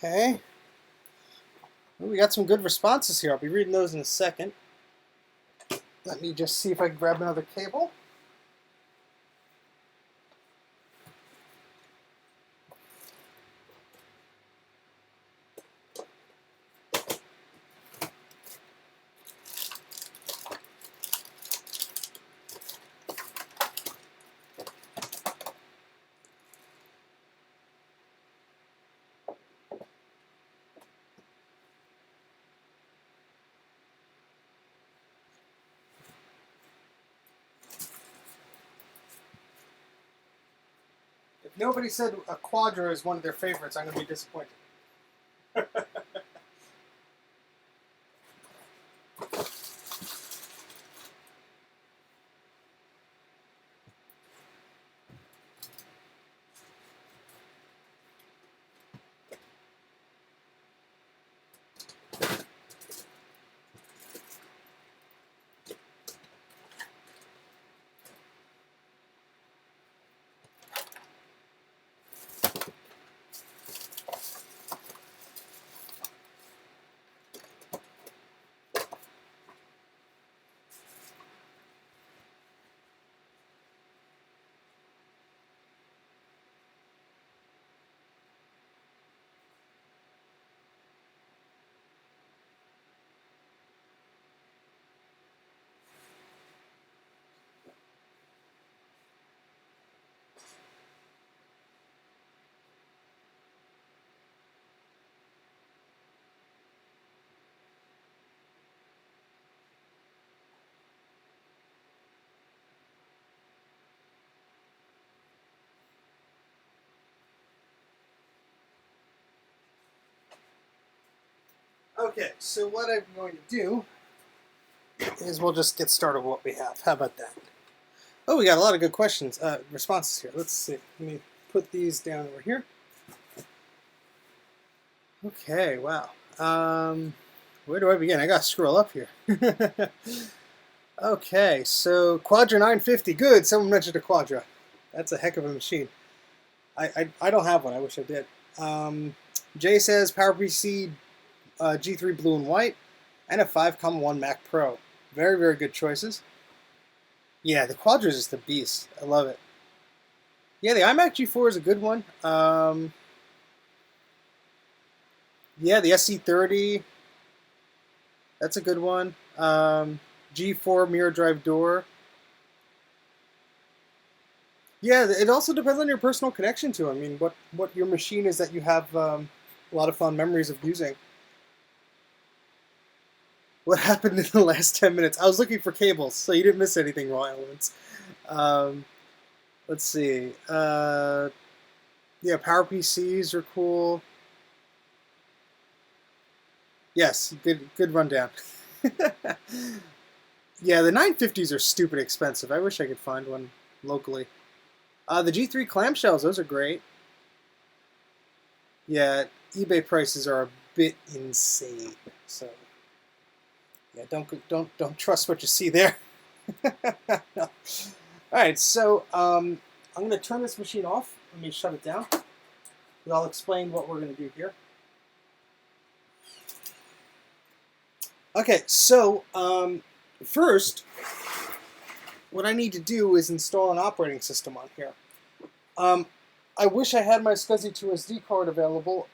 Okay. Well, we got some good responses here. I'll be reading those in a second. Let me just see if I can grab another cable. If nobody said a Quadra is one of their favorites, I'm going to be disappointed. Okay, so what I'm going to do is we'll just get started with what we have. How about that? Oh, we got a lot of good questions, responses here. Let's see. Let me put these down over here. Okay, wow. Where do I begin? I gotta scroll up here. Okay, so Quadra 950. Good. Someone mentioned a Quadra. That's a heck of a machine. I don't have one. I wish I did. Jay says PowerPC G3 blue and white, and a 5.1 Mac Pro. Very, very good choices. Yeah, the Quadra is just the beast. I love it. Yeah, the iMac G4 is a good one. Yeah, the SC30. That's a good one. G4 mirror drive door. Yeah, it also depends on your personal connection to it. I mean, what your machine is that you have a lot of fond memories of using. What happened in the last 10 minutes? I was looking for cables, so you didn't miss anything, Raw Elements. Let's see. Yeah, PowerPCs are cool. Yes, good rundown. Yeah, the 950s are stupid expensive. I wish I could find one locally. The G3 clamshells, those are great. Yeah, eBay prices are a bit insane. So, yeah, don't trust what you see there. All right, so I'm going to turn this machine off. Let me shut it down. And I'll explain what we're going to do here. Okay, so first, what I need to do is install an operating system on here. I wish I had my SCSI 2 SD card available.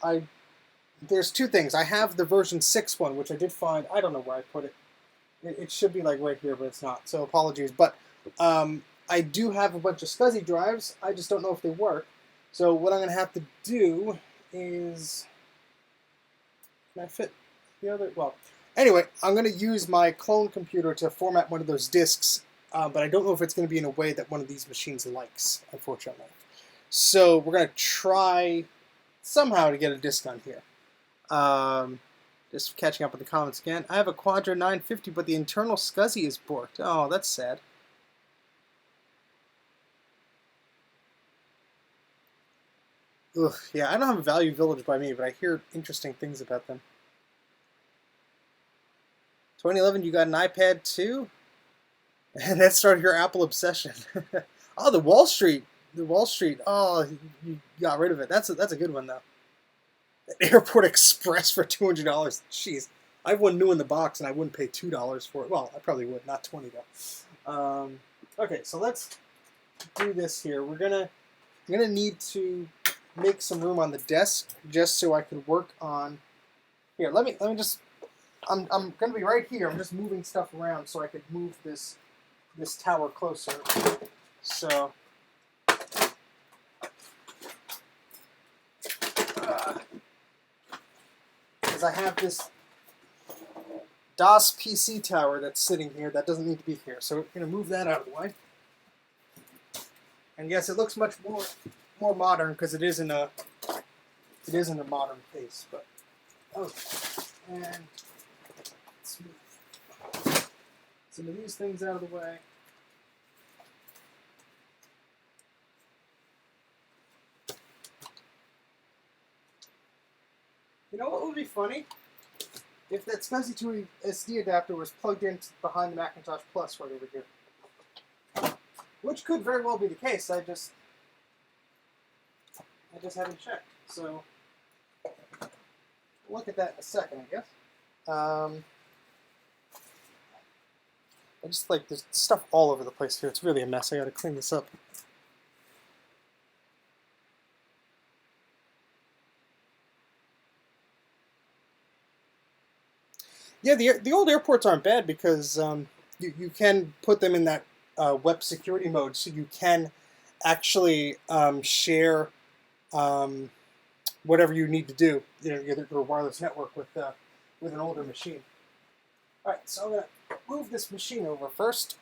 There's two things. I have the version 6 one, which I did find. I don't know where I put it. It should be like right here, but it's not. So apologies. But I do have a bunch of SCSI drives. I just don't know if they work. So what I'm going to have to do is... Can I fit the other? Well, anyway, I'm going to use my clone computer to format one of those disks. But I don't know if it's going to be in a way that one of these machines likes, unfortunately. So we're going to try somehow to get a disk on here. Just catching up with the comments again. I have a Quadra 950, but the internal SCSI is borked. Oh, that's sad. Ugh, yeah, I don't have a Value Village by me, but I hear interesting things about them. 2011, you got an iPad too? And that started your Apple obsession. Oh, the Wall Street. Oh, you got rid of it. That's a good one though. Airport Express for $200. Jeez, I have one new in the box, and I wouldn't pay $2 for it. Well, I probably would, not 20 though. Okay, so let's do this here. I'm gonna need to make some room on the desk just so I can work on. Here, let me just. I'm gonna be right here. I'm just moving stuff around so I could move this tower closer. So. Because I have this DOS PC tower that's sitting here that doesn't need to be here. So we're going to move that out of the way. And yes, it looks much more modern because it is in a modern case. But okay, and let's move some of these things out of the way. You know what would be funny? If that SCSI to SD adapter was plugged in behind the Macintosh Plus right over here. Which could very well be the case. I just haven't checked. So we'll look at that in a second, I guess. I just like there's stuff all over the place here. It's really a mess. I gotta clean this up. Yeah, the old airports aren't bad because you can put them in that web security mode, so you can actually share whatever you need to do, your wireless network with an older machine. All right, so I'm gonna move this machine over first.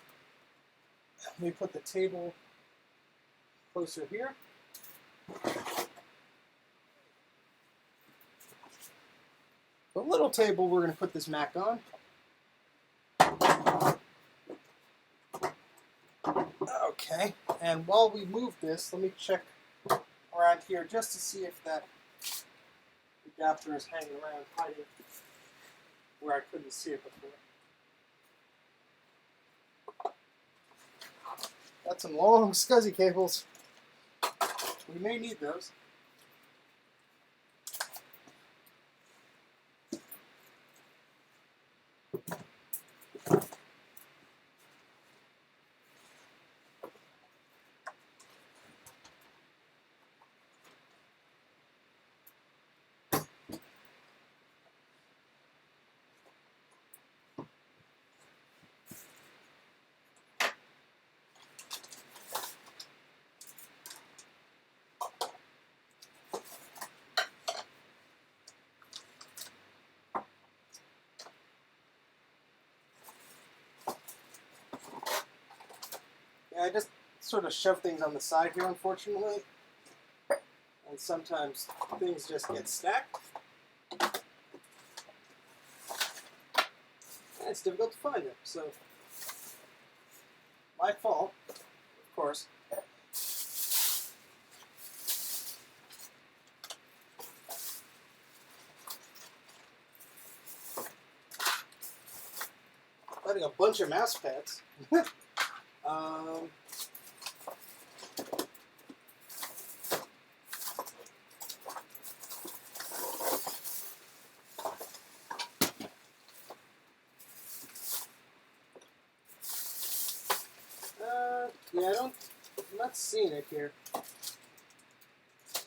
Let me put the table closer here. The little table, we're going to put this Mac on. Okay, and while we move this, let me check around here just to see if that adapter is hanging around hiding where I couldn't see it before. Got some long SCSI cables. We may need those. I just sort of shove things on the side here, unfortunately. And sometimes things just get stacked. And it's difficult to find them, so my fault, of course. Finding a bunch of mouse pads. Yeah, I'm not seeing it here.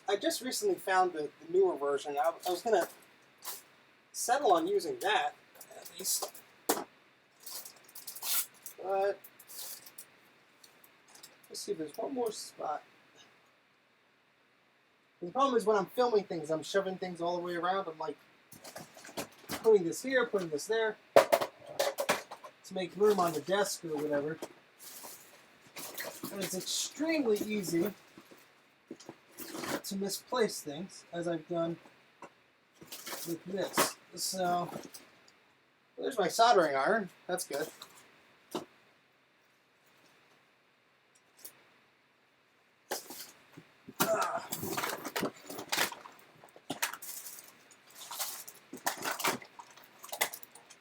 I just recently found the newer version. I was going to settle on using that, at least. But let's see if there's one more spot. The problem is when I'm filming things, I'm shoving things all the way around. I'm like putting this here, putting this there to make room on the desk or whatever. And it's extremely easy to misplace things, as I've done with this. So there's my soldering iron. That's good.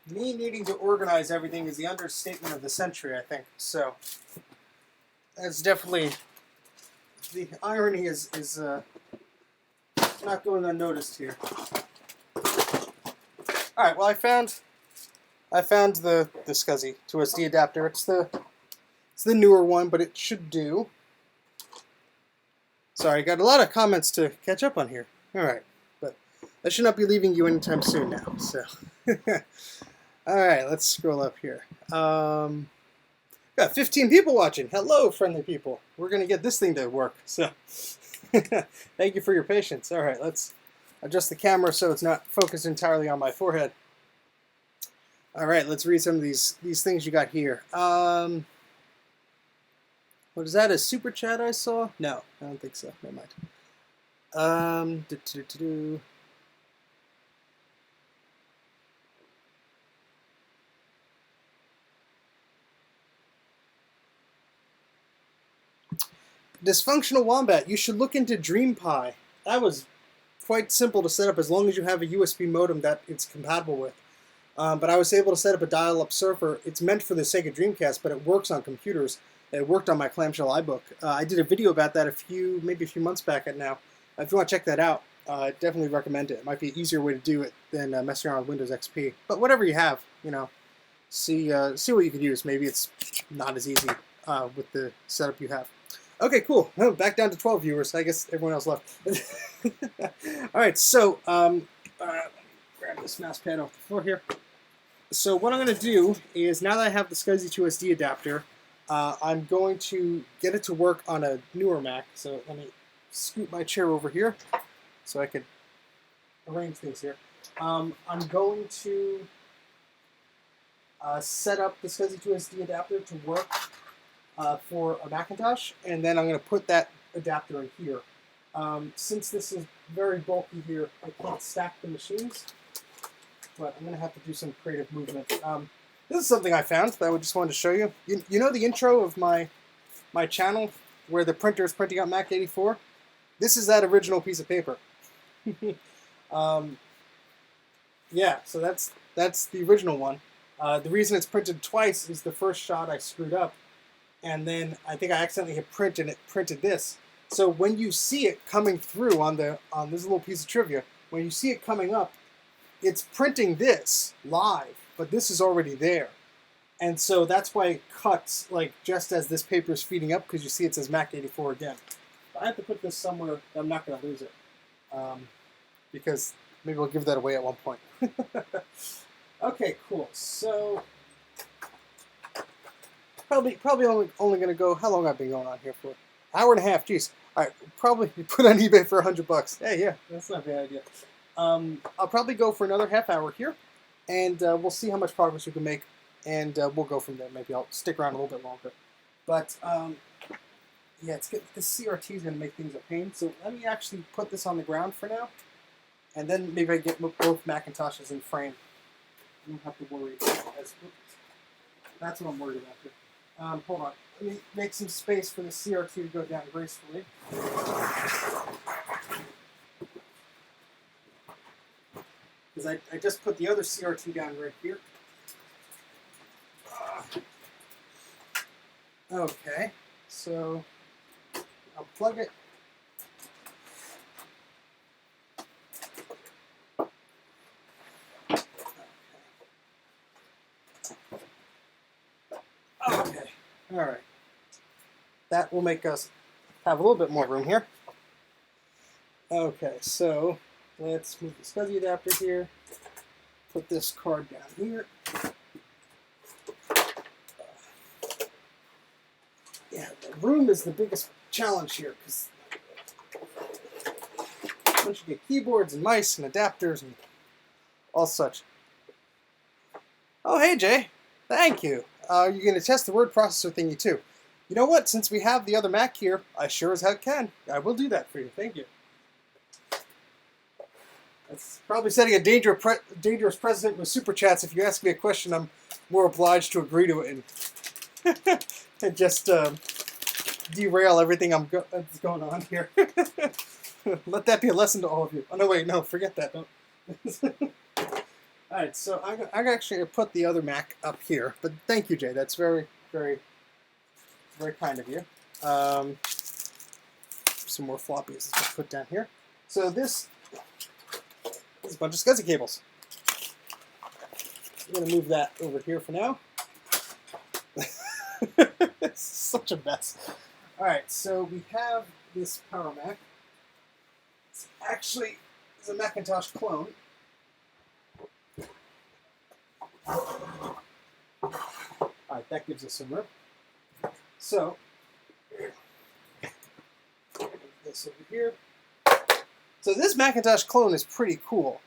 Me needing to organize everything is the understatement of the century, I think. So that's definitely, the irony is not going unnoticed here. All right. Well, I found the SCSI to SD adapter. It's the newer one, but it should do. Sorry, got a lot of comments to catch up on here. All right, but I should not be leaving you anytime soon now. So, all right, let's scroll up here. Got 15 people watching. Hello, friendly people. We're gonna get this thing to work. So, thank you for your patience. All right, let's adjust the camera so it's not focused entirely on my forehead. All right, let's read some of these things you got here. What is that, a super chat I saw? No, I don't think so. Never mind. Dysfunctional Wombat, you should look into DreamPi. That was quite simple to set up as long as you have a USB modem that it's compatible with. But I was able to set up a dial-up surfer. It's meant for the Sega Dreamcast, but it works on computers. It worked on my clamshell iBook. I did a video about that maybe a few months back now. If you want to check that out, I definitely recommend it. It might be an easier way to do it than messing around with Windows XP. But whatever you have, you know, see what you can use. Maybe it's not as easy with the setup you have. Okay, cool. Oh, back down to 12 viewers. I guess everyone else left. All right, so grab this mouse pad off the floor here. So what I'm going to do is, now that I have the SCSI to SD adapter, I'm going to get it to work on a newer Mac. So let me scoot my chair over here so I can arrange things here. I'm going to set up the SCSI to SD adapter to work for a Macintosh, and then I'm going to put that adapter in here. Since this is very bulky here, I can't stack the machines, but I'm going to have to do some creative movement. This is something I found that I just wanted to show you. You know the intro of my channel where the printer is printing out Mac84? This is that original piece of paper. Yeah, so that's the original one. The reason it's printed twice is the first shot I screwed up, and then I think I accidentally hit print and it printed this. So when you see it coming through on this little piece of trivia, when you see it coming up, it's printing this live, but this is already there. And so that's why it cuts like just as this paper is feeding up, because you see it says Mac84 again. I have to put this somewhere that I'm not going to lose it, because maybe we'll give that away at one point. Okay, cool. So probably only going to go, how long I've been going on here for? Hour and a half, geez. All right, probably put on eBay for $100. Hey, yeah, that's not a bad idea. I'll probably go for another half hour here, and we'll see how much progress we can make, and we'll go from there. Maybe I'll stick around a little bit longer. But, yeah, this CRT is going to make things a pain, so let me actually put this on the ground for now, and then maybe I get both Macintoshes in frame. You don't have to worry about that. That's what I'm worried about here. Hold on. Let me make some space for the CRT to go down gracefully. Because I just put the other CRT down right here. Okay, so I'll plug it. Okay, all right. That will make us have a little bit more room here. Okay, so let's move the SCSI adapter here. Put this card down here. Yeah, the room is the biggest challenge here, because once you get keyboards and mice and adapters and all such. Oh, hey, Jay. Thank you. You're going to test the word processor thingy, too. You know what? Since we have the other Mac here, I sure as heck can. I will do that for you. Thank you. That's probably setting a dangerous precedent with Super Chats. If you ask me a question, I'm more obliged to agree to it and just derail everything that's going on here. Let that be a lesson to all of you. Oh, no, wait, no, forget that. Don't. All right, so I'm actually going to put the other Mac up here. But thank you, Jay. That's very, very, very kind of you. Some more floppies to put down here. So this is a bunch of SCSI cables. I'm going to move that over here for now. It's such a mess. Alright, so we have this Power Mac. It's actually a Macintosh clone. Alright, that gives us some room. So, this over here. So this Macintosh clone is pretty cool.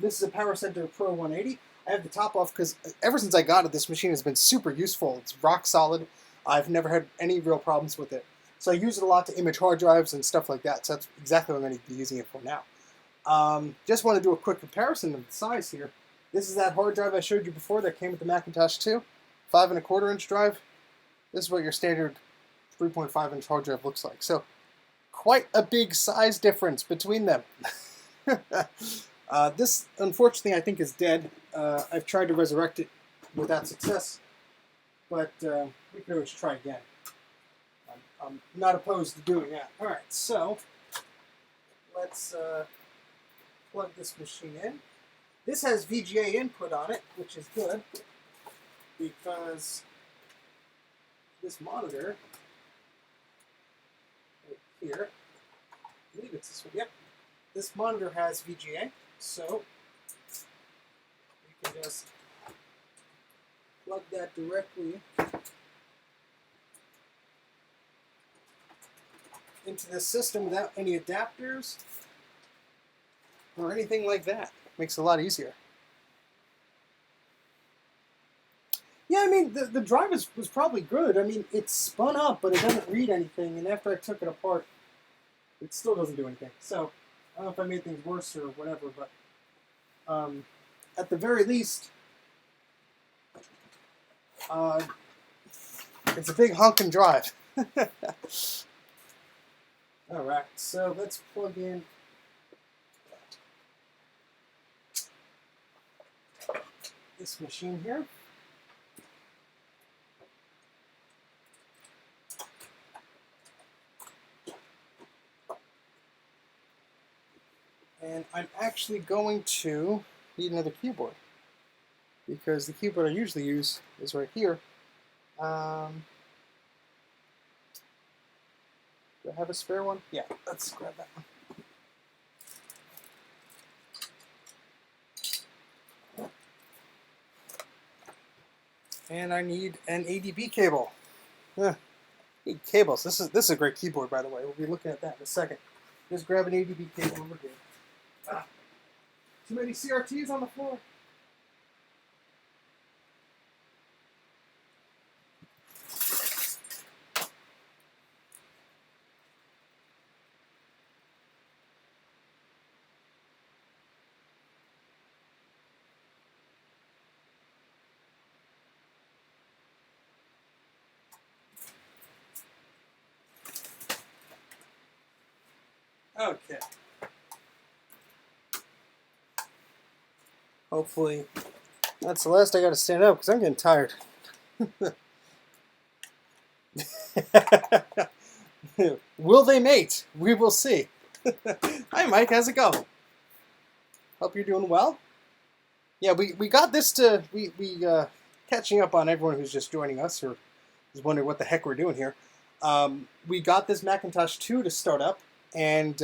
This is a Power Center Pro 180. I have the top off because ever since I got it, this machine has been super useful. It's rock solid. I've never had any real problems with it. So I use it a lot to image hard drives and stuff like that. So that's exactly what I'm going to be using it for now. Just want to do a quick comparison of the size here. This is that hard drive I showed you before that came with the Macintosh 2. 5¼ inch drive. This is what your standard 3.5 inch hard drive looks like. So quite a big size difference between them. This, unfortunately, I think is dead. I've tried to resurrect it without success, but we can always try again. I'm not opposed to doing that. All right, so let's plug this machine in. This has VGA input on it, which is good, because this monitor right here, I believe it's this one, yep. This monitor has VGA, so we can just plug that directly into the system without any adapters or anything like that. Makes it a lot easier. Yeah, I mean, the drive was probably good. I mean, it's spun up, but it doesn't read anything, and after I took it apart, it still doesn't do anything. So, I don't know if I made things worse or whatever, but at the very least, it's a big honking drive. Alright, so let's plug in this machine here. And I'm actually going to need another keyboard, because the keyboard I usually use is right here. Do I have a spare one? Yeah, let's grab that one. And I need an ADB cable. Need cables. This is a great keyboard, by the way. We'll be looking at that in a second. Just grab an ADB cable over here. Too many CRTs on the floor. Okay. Hopefully, that's the last I got to stand up because I'm getting tired. Will they mate? We will see. Hi, Mike. How's it going? Hope you're doing well. Yeah, we got this to catching up on everyone who's just joining us or is wondering what the heck we're doing here. We got this Macintosh 2 to start up, and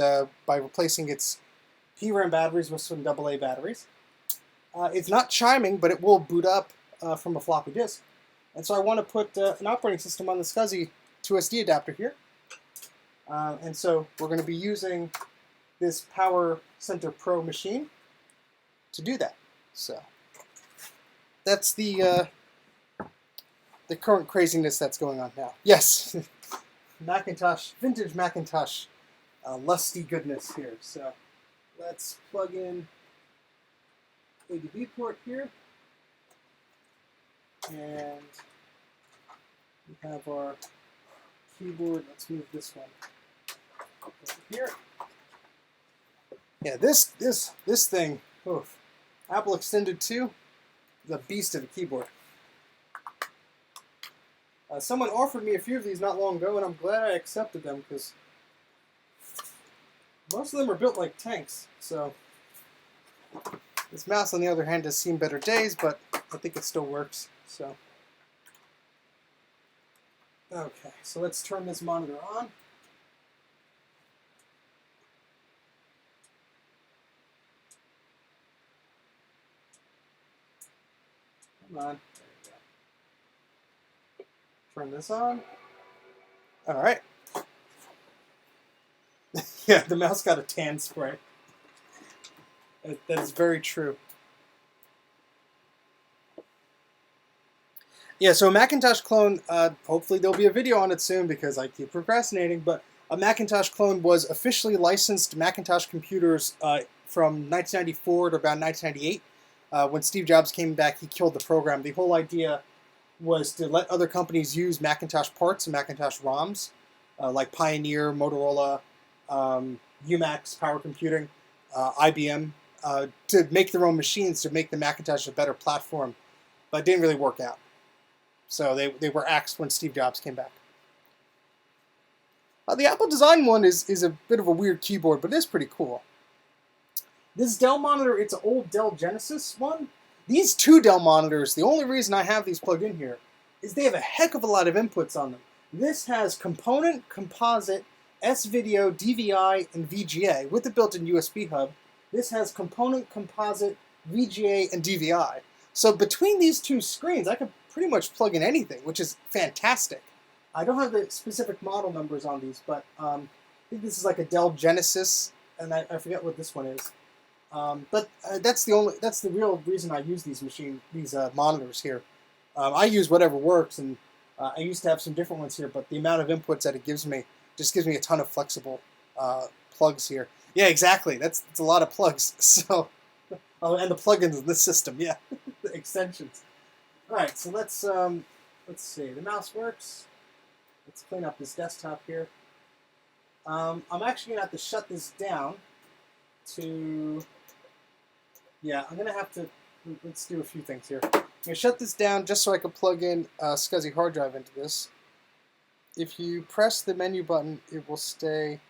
by replacing its PRAM batteries with some AA batteries. It's not chiming, but it will boot up from a floppy disk. And so I want to put an operating system on the SCSI 2SD adapter here. And so we're going to be using this Power Center Pro machine to do that. So that's the current craziness that's going on now. Yes, Macintosh, vintage Macintosh, lusty goodness here. So let's plug in ADB port here, and we have our keyboard. Let's move this one over here. Yeah, this thing, oof. Apple Extended 2 is a beast of a keyboard. Someone offered me a few of these not long ago, and I'm glad I accepted them because Most of them are built like tanks, so this mouse, on the other hand, has seen better days, but I think it still works. So, okay, so let's turn this monitor on. Come on. There we go. Turn this on. All right. Yeah, the mouse got a tan spray. That is very true. Yeah, so a Macintosh clone, hopefully there'll be a video on it soon because I keep procrastinating, but a Macintosh clone was officially licensed to Macintosh computers from 1994 to about 1998. When Steve Jobs came back, he killed the program. The whole idea was to let other companies use Macintosh parts and Macintosh ROMs, like Pioneer, Motorola, UMax, Power Computing, IBM, to make their own machines to make the Macintosh a better platform, but it didn't really work out. So they were axed when Steve Jobs came back. The Apple Design one is a bit of a weird keyboard, but it is pretty cool. This Dell monitor, it's an old Dell Genesis one. These two Dell monitors, the only reason I have these plugged in here is they have a heck of a lot of inputs on them. This has component, composite, S-Video, DVI, and VGA with the built-in USB hub. This has component, composite, VGA, and DVI. So between these two screens, I could pretty much plug in anything, which is fantastic. I don't have the specific model numbers on these, but I think this is like a Dell Genesis, and I forget what this one is. But that's the real reason I use these monitors here. I use whatever works, and I used to have some different ones here, but the amount of inputs that it gives me just gives me a ton of flexible plugs here. Yeah, exactly. That's a lot of plugs. So, oh, and the plugins in this system, yeah, the extensions. All right, so let's see. The mouse works. Let's clean up this desktop here. I'm actually gonna have to shut this down to. Yeah, I'm gonna have to. Let's do a few things here. I'm gonna shut this down just so I can plug in a SCSI hard drive into this. If you press the menu button, it will stay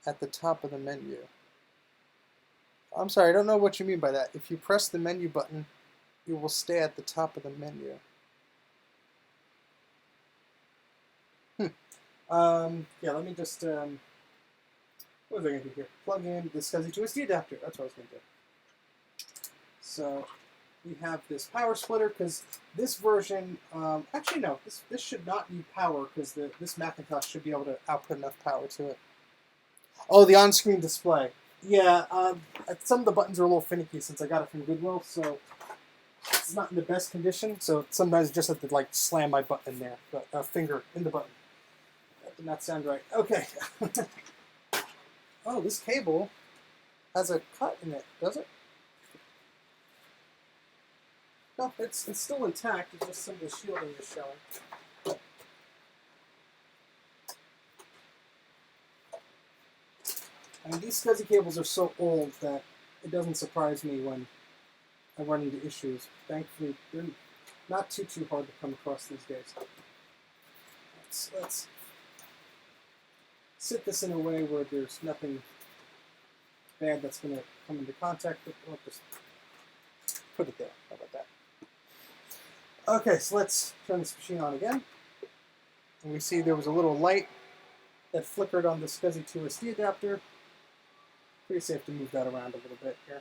at the top of the menu. I'm sorry, I don't know what you mean by that. If you press the menu button, it will stay at the top of the menu. Yeah, let me just, what was I going to do here? Plug in the SCSI to SD adapter. That's what I was going to do. So we have this power splitter because this version, actually no, this should not need power because this Macintosh should be able to output enough power to it. Oh, the on-screen display. Yeah, some of the buttons are a little finicky since I got it from Goodwill, so it's not in the best condition. So sometimes I just have to like slam my button in there, finger in the button. That did not sound right. Okay. Oh, this cable has a cut in it, does it? No, it's still intact. It's just some of the shielding is showing. I mean, these SCSI cables are so old that it doesn't surprise me when I run into issues. Thankfully, they're not too hard to come across these days. Let's sit this in a way where there's nothing bad that's going to come into contact with. I'll just put it there. How about that? Okay, so let's turn this machine on again. And we see there was a little light that flickered on the SCSI to SD adapter. Pretty safe to move that around a little bit here.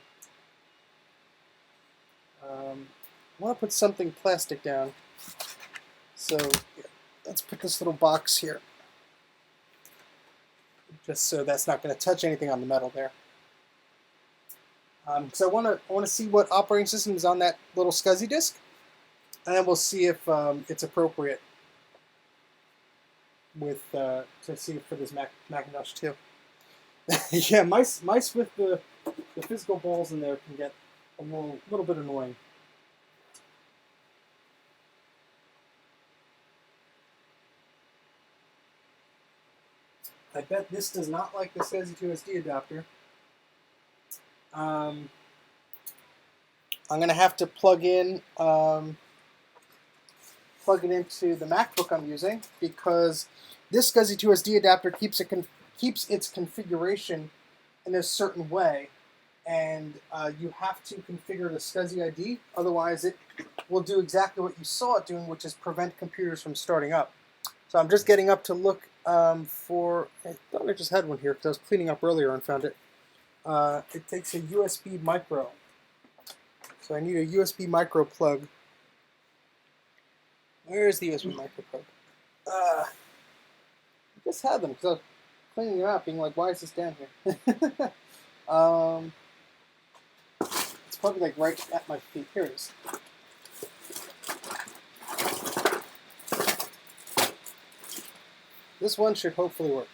I want to put something plastic down. So yeah, let's put this little box here. Just so that's not going to touch anything on the metal there. So I want to see what operating system is on that little SCSI disk. And then we'll see if it's appropriate with to see for this Macintosh 2. Yeah, mice with the physical balls in there can get a little bit annoying. I bet this does not like the SCSI to SD adapter. I'm going to have to plug it into the MacBook I'm using because this SCSI to SD adapter keeps its configuration in a certain way, and you have to configure the SCSI ID, otherwise it will do exactly what you saw it doing, which is prevent computers from starting up. So I'm just getting up to look for, I thought I just had one here because I was cleaning up earlier and found it. It takes a USB micro. So I need a USB micro plug. Where is the USB micro plug? I just had them because I was cleaning them out, being like, why is this down here? It's probably like right at my feet. Here it is. This one should hopefully work.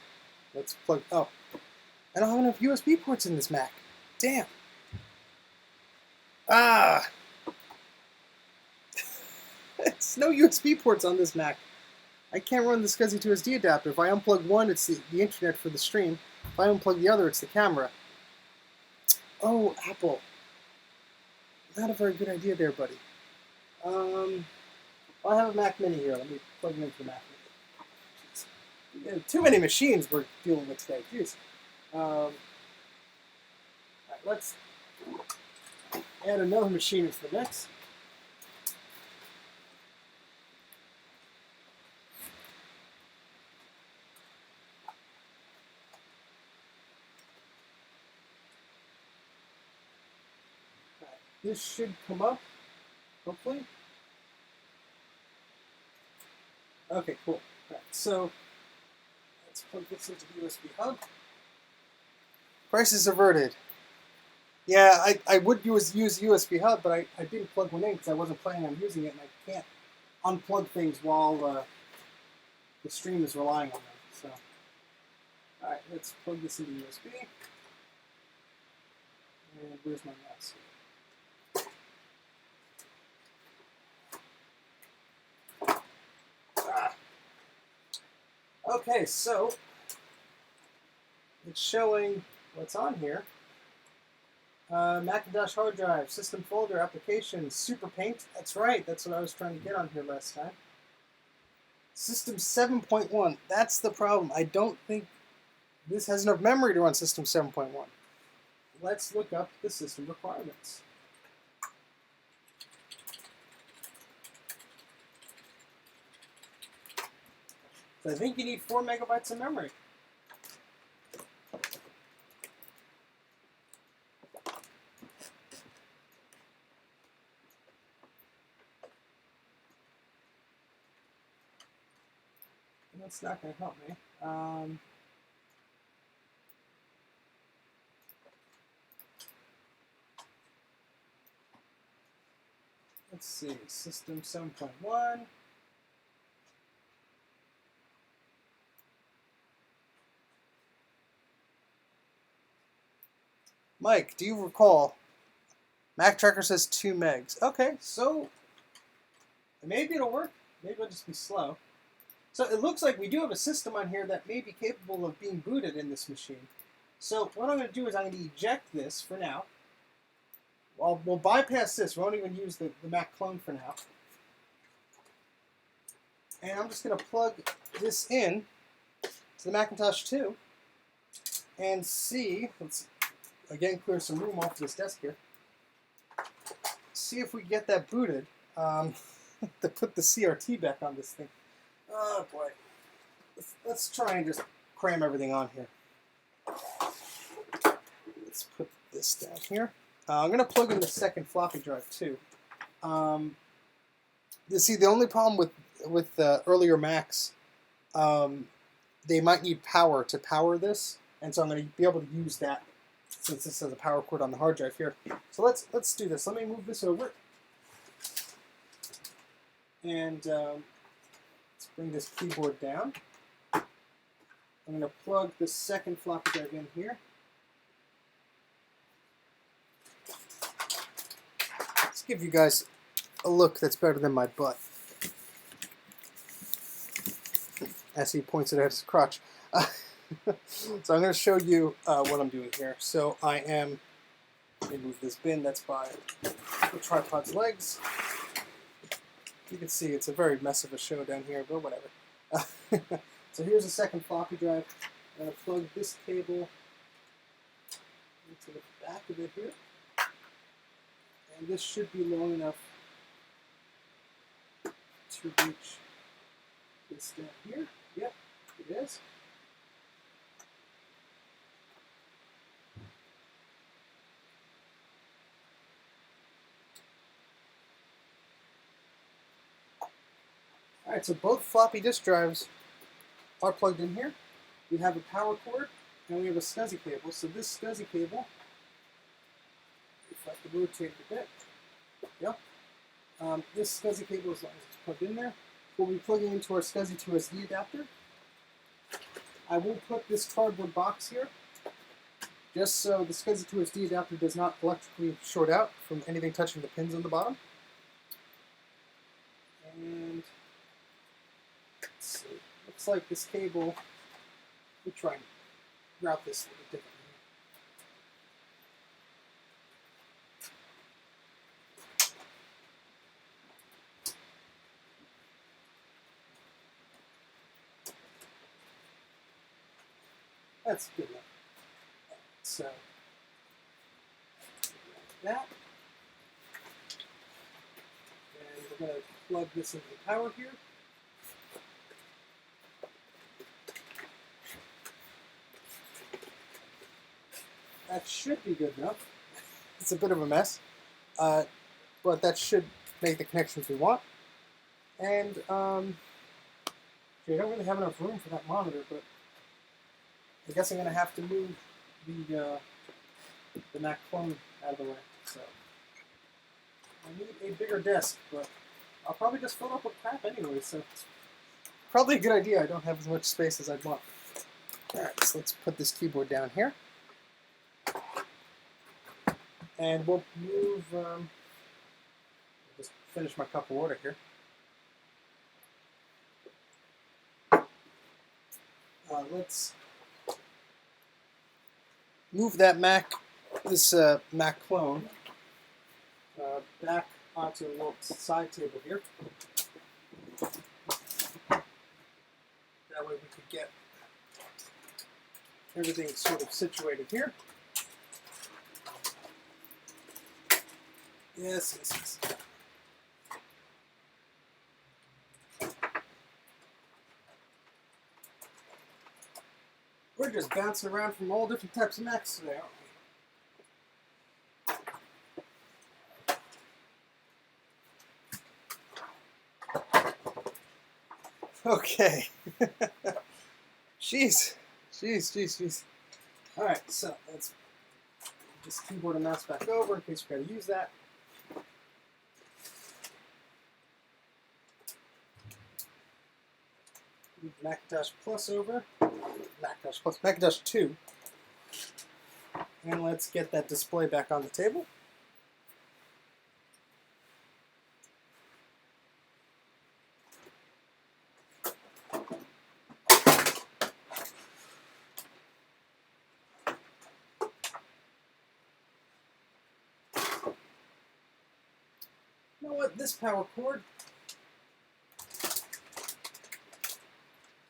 Let's plug. Oh, I don't have enough USB ports in this Mac. Damn. Ah. It's no USB ports on this Mac. I can't run the SCSI to SD adapter. If I unplug one, it's the internet for the stream. If I unplug the other, it's the camera. Oh, Apple. Not a very good idea there, buddy. I have a Mac Mini here. Let me plug it into the Mac Mini. Jeez. Too many machines we're dealing with today. Jeez. All right, let's add another machine into the mix. This should come up, hopefully. Okay, cool. Right, so let's plug this into the USB hub. Crisis averted. Yeah, I would use USB hub, but I didn't plug one in because I wasn't planning on using it, and I can't unplug things while the stream is relying on them. So, all right, let's plug this into USB. And where's my mouse? Okay, so it's showing what's on here. Macintosh hard drive, system folder, applications, Super Paint. That's right, that's what I was trying to get on here last time. System 7.1, that's the problem. I don't think this has enough memory to run System 7.1. Let's look up the system requirements. So I think you need 4 megabytes of memory. That's not going to help me. Let's see, System 7.1. Mike, do you recall? Mac Tracker says 2 megs. Okay, so maybe it'll work. Maybe it'll just be slow. So it looks like we do have a system on here that may be capable of being booted in this machine. So what I'm going to do is I'm going to eject this for now. We'll bypass this. We won't even use the Mac clone for now. And I'm just going to plug this in to the Macintosh 2 and see, let's again clear some room off this desk here, see if we get that booted. To put the CRT back on this thing. Oh boy. Let's try and just cram everything on here. Let's put this down here. I'm going to plug in the second floppy drive too. You see, the only problem with earlier Macs, they might need power to power this, and so I'm going to be able to use that since this has a power cord on the hard drive here. So let's do this. Let me move this over, and let's bring this keyboard down. I'm going to plug the second floppy drive in here. Let's give you guys a look that's better than my butt. As he points it at his crotch. So I'm going to show you what I'm doing here. So I am, let me move this bin that's by the tripod's legs. You can see it's a very mess of a show down here, but whatever. So here's the second floppy drive. I'm going to plug this cable into the back of it here. And this should be long enough to reach this down here. Yep, it is. Alright, so both floppy disk drives are plugged in here. We have a power cord and we have a SCSI cable. So this SCSI cable, if I could rotate it a bit, yep. This SCSI cable, as long as it's plugged in there, we'll be plugging into our SCSI to SD adapter. I will put this cardboard box here, just so the SCSI to SD adapter does not electrically short out from anything touching the pins on the bottom. And let's see, looks like this cable, we'll try and route this a little differently. That's good enough. So, that. And we're going to plug this into the power here. That should be good enough. It's a bit of a mess, but that should make the connections we want. And I don't really have enough room for that monitor, but I guess I'm going to have to move the Mac clone out of the way. So I need a bigger desk, but I'll probably just fill up with crap anyway, so it's probably a good idea. I don't have as much space as I'd want. Alright, so let's put this keyboard down here. And we'll move, just finish my cup of water here. Let's move that Mac clone back onto a little side table here. That way we could get everything sort of situated here. Yes, yes, yes. We're just bouncing around from all different types of Macs today, aren't we? Okay. Jeez. Alright, so let's just keyboard and mouse back over in case we're going to use that. Move Macintosh Plus over. Macintosh 2. And let's get that display back on the table. You know what? This power cord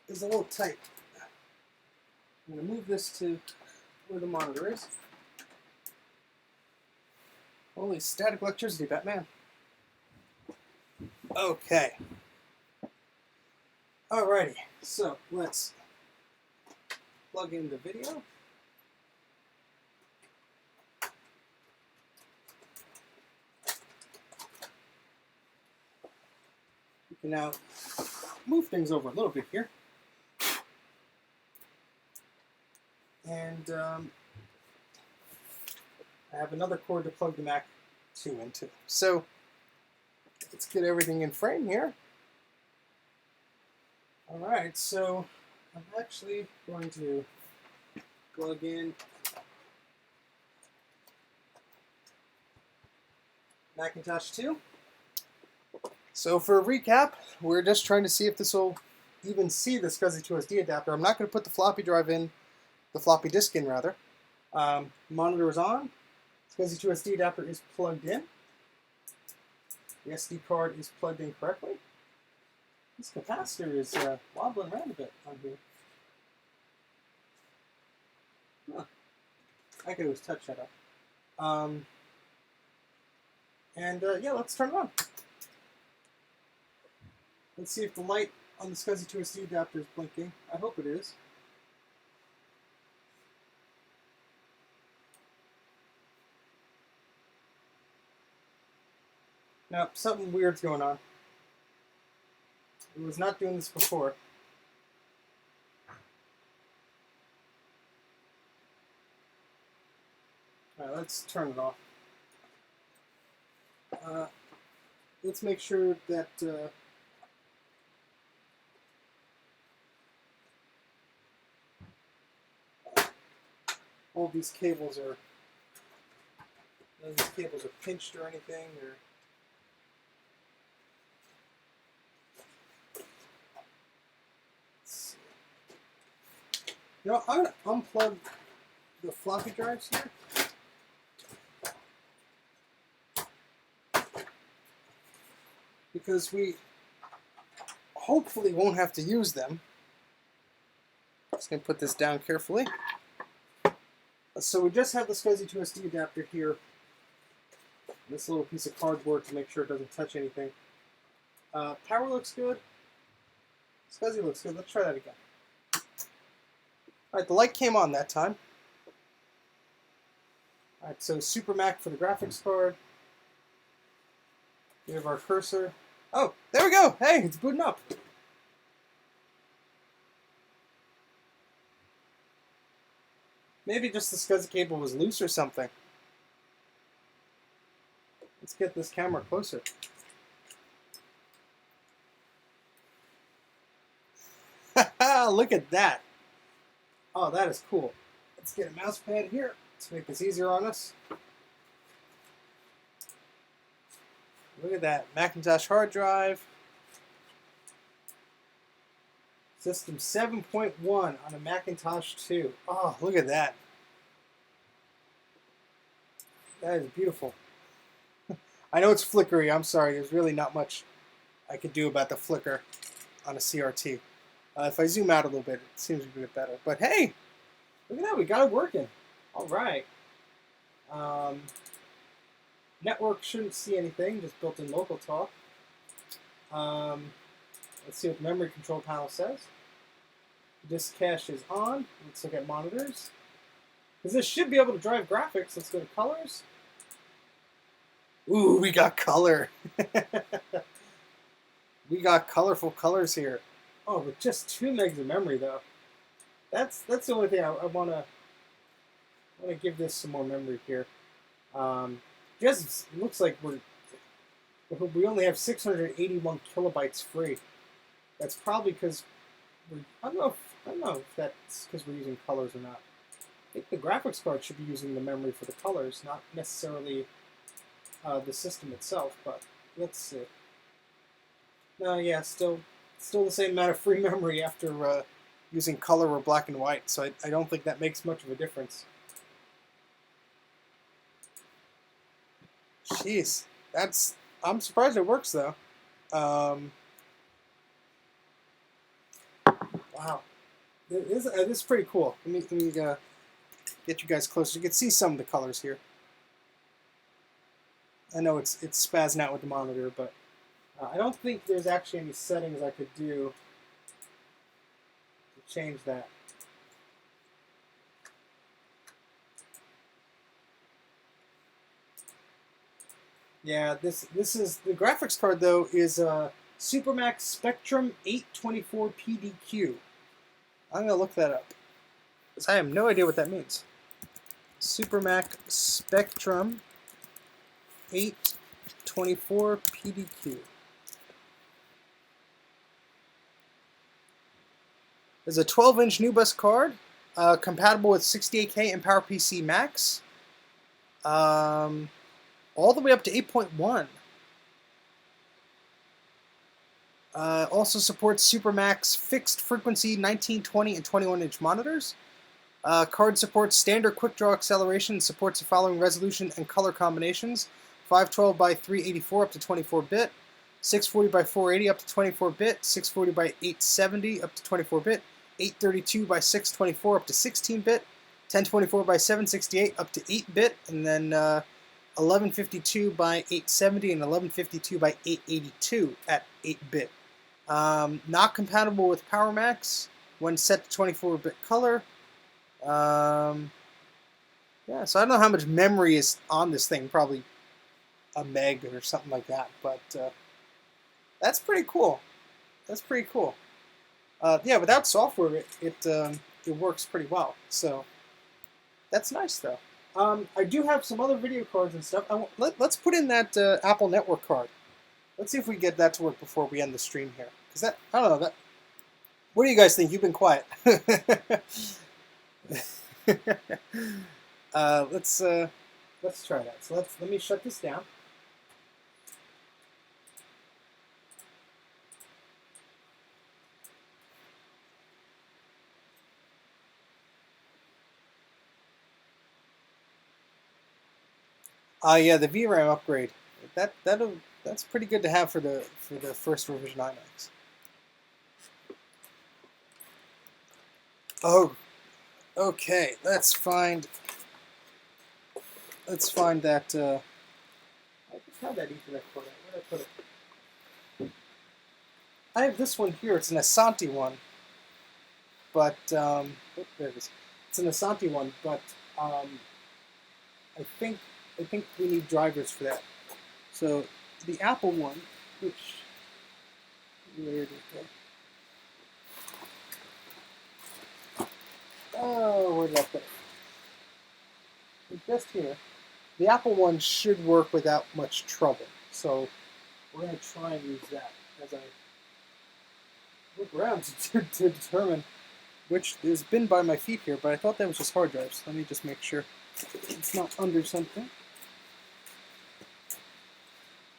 is a little tight. I'm going to move this to where the monitor is. Holy static electricity, Batman. Okay. Alrighty, so let's plug in the video. We can now move things over a little bit here. And I have another cord to plug the Mac 2 into. So let's get everything in frame here. Alright, so I'm actually going to plug in Macintosh 2. So for a recap, we're just trying to see if this will even see the SCSI to SD adapter. I'm not going to put the floppy drive in, the floppy disk in rather. Monitor is on. SCSI to SD adapter is plugged in. The SD card is plugged in correctly. This capacitor is wobbling around a bit on here. Huh. I could always touch that up. Yeah, let's turn it on. Let's see if the light on the SCSI to SD adapter is blinking. I hope it is. Now, something weird's going on. It was not doing this before. Alright, let's turn it off. Let's make sure that all these cables are pinched or anything. You know, I'm going to unplug the floppy drives here. Because we hopefully won't have to use them. Just going to put this down carefully. So we just have the SCSI to SD adapter here. This little piece of cardboard to make sure it doesn't touch anything. Power looks good. SCSI looks good. Let's try that again. Alright, the light came on that time. Alright, so Super Mac for the graphics card. We have our cursor. Oh, there we go! Hey, it's booting up! Maybe just the SCSI cable was loose or something. Let's get this camera closer. Look at that! Oh, that is cool. Let's get a mouse pad here to make this easier on us. Look at that. Macintosh hard drive. System 7.1 on a Macintosh 2. Oh, look at that. That is beautiful. I know it's flickery. I'm sorry. There's really not much I could do about the flicker on a CRT. If I zoom out a little bit, it seems a bit better. But hey, look at that. We got it working. All right. Network shouldn't see anything. Just built-in local talk. Let's see what the memory control panel says. Disk cache is on. Let's look at monitors. Because this should be able to drive graphics. Let's go to colors. Ooh, we got color. We got colorful colors here. Oh, with just 2 megs of memory though. That's the only thing I want to give this some more memory here. Just looks like we only have 681 kilobytes free. That's probably because I don't know if that's because we're using colors or not. I think the graphics card should be using the memory for the colors, not necessarily the system itself. But let's see. No, yeah, still the same amount of free memory after using color or black and white. So I don't think that makes much of a difference. Jeez, I'm surprised it works though. Wow, this is pretty cool. Let me get you guys closer. You can see some of the colors here. I know it's spazzing out with the monitor, but I don't think there's actually any settings I could do to change that. Yeah, this is the graphics card though is Supermac Spectrum 824 PDQ. I'm gonna look that up because I have no idea what that means. Supermac Spectrum 824 PDQ. There's a 12-inch NuBus card, compatible with 68K and PowerPC Max. All the way up to 8.1. Also supports Supermac's fixed frequency 19, 20, and 21-inch monitors. Card supports standard quick draw acceleration, supports the following resolution and color combinations: 512 by 384 up to 24-bit, 640 by 480 up to 24-bit, 640 by 870 up to 24-bit, 832 by 624 up to 16-bit, 1024 by 768 up to 8-bit, and then 1152 by 870 and 1152 by 882 at 8-bit. Not compatible with PowerMax when set to 24-bit color. Yeah, so I don't know how much memory is on this thing, probably a meg or something like that, but that's pretty cool. That's pretty cool. Yeah, without software, it works pretty well. So that's nice, though. I do have some other video cards and stuff. Let's put in that Apple Network card. Let's see if we get that to work before we end the stream here. Cause that, I don't know that. What do you guys think? You've been quiet. Let's try that. So let me shut this down. Yeah, the VRAM upgrade. That's pretty good to have for the first revision iMacs. Oh, okay. Let's find that. I just had that Ethernet cord. Where did I put it? I have this one here. It's an Asante one, but there it is. It's an Asante one, but I think we need drivers for that. So the Apple one, which where did it go? Oh, where did I put it? It's just here. The Apple one should work without much trouble. So we're going to try and use that as I look around to determine which there's been by my feet here, but I thought that was just hard drives. Let me just make sure it's not under something.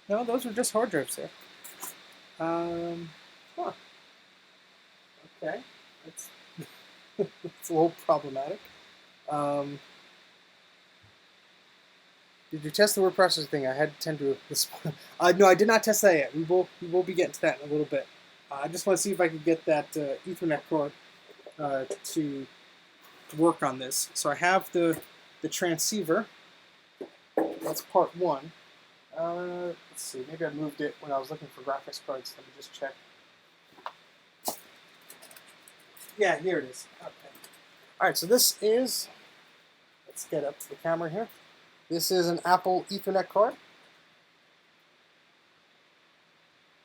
No, those are just hard drives there. Huh. Okay. That's it's a little problematic. Did you test the word processor thing? I had to tend to this. No, I did not test that yet. We will be getting to that in a little bit. I just want to see if I could get that Ethernet cord to work on this. So I have the transceiver. That's part one. Let's see. Maybe I moved it when I was looking for graphics cards. Let me just check. Yeah, here it is. Okay. All right. So this is. Let's get up to the camera here. This is an Apple Ethernet card.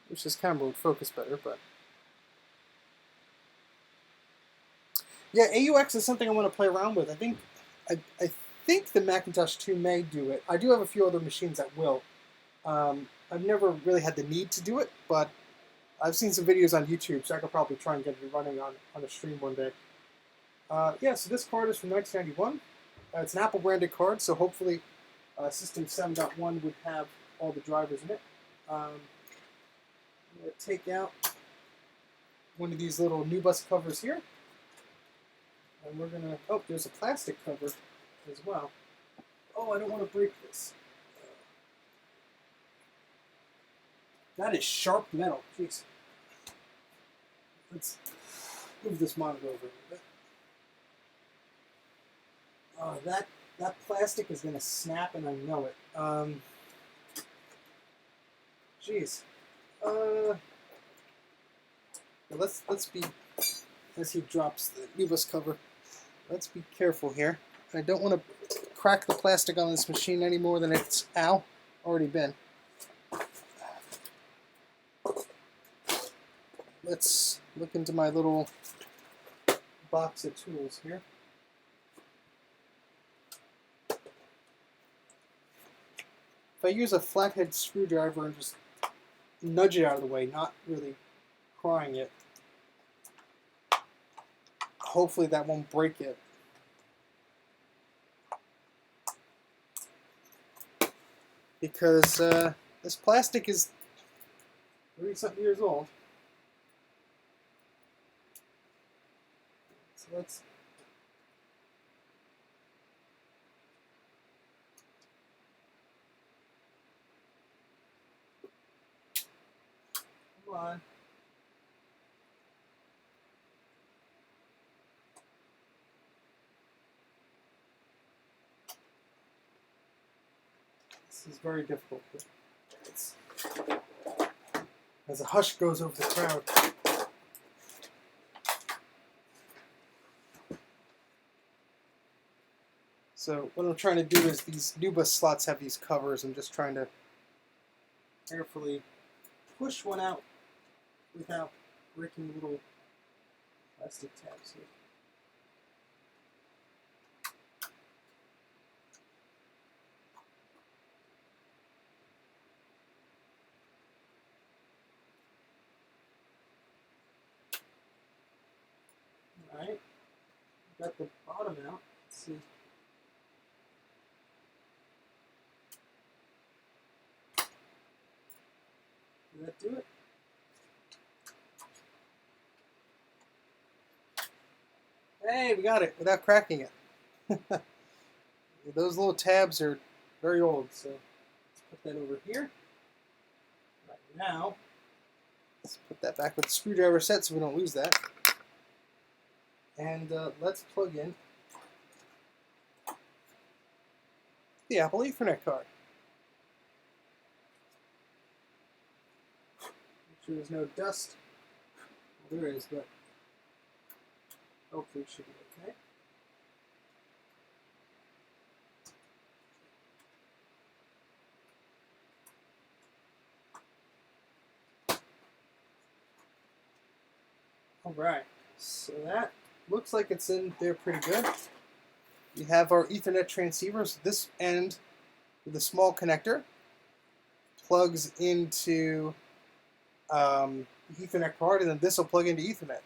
Which this camera would focus better, but yeah, AUX is something I want to play around with. I think the Macintosh 2 may do it. I do have a few other machines that will. I've never really had the need to do it, but I've seen some videos on YouTube, so I could probably try and get it running on a stream one day. Yeah, so this card is from 1991. It's an Apple branded card, so hopefully System 7.1 would have all the drivers in it. I'm going to take out one of these little NuBus covers here. And we're going to... Oh, there's a plastic cover as well. Oh, I don't want to break this. That is sharp metal. Jeez. Let's move this monitor over a little bit. Oh, that plastic is going to snap, and I know it. Jeez. Let's be, as he drops the NuBus cover, let's be careful here. I don't want to crack the plastic on this machine any more than it's, already been. Let's look into my little box of tools here. If I use a flathead screwdriver and just nudge it out of the way, not really prying it, hopefully that won't break it. Because this plastic is 30-something years old. So let's... Come on. This is very difficult. As a hush goes over the crowd. So what I'm trying to do is these new bus slots have these covers. I'm just trying to carefully push one out without breaking little plastic tabs here. Alright, got the bottom out. Let's see. Did that do it? Hey, we got it without cracking it. Those little tabs are very old, so let's put that over here. Right now, let's put that back with the screwdriver set so we don't lose that. And let's plug in the Apple Ethernet card. Make sure there's no dust. Well, there is, but hopefully it should be okay. Alright, so that looks like it's in there pretty good. We have our Ethernet transceivers. This end with a small connector plugs into the Ethernet card, and then this will plug into Ethernet.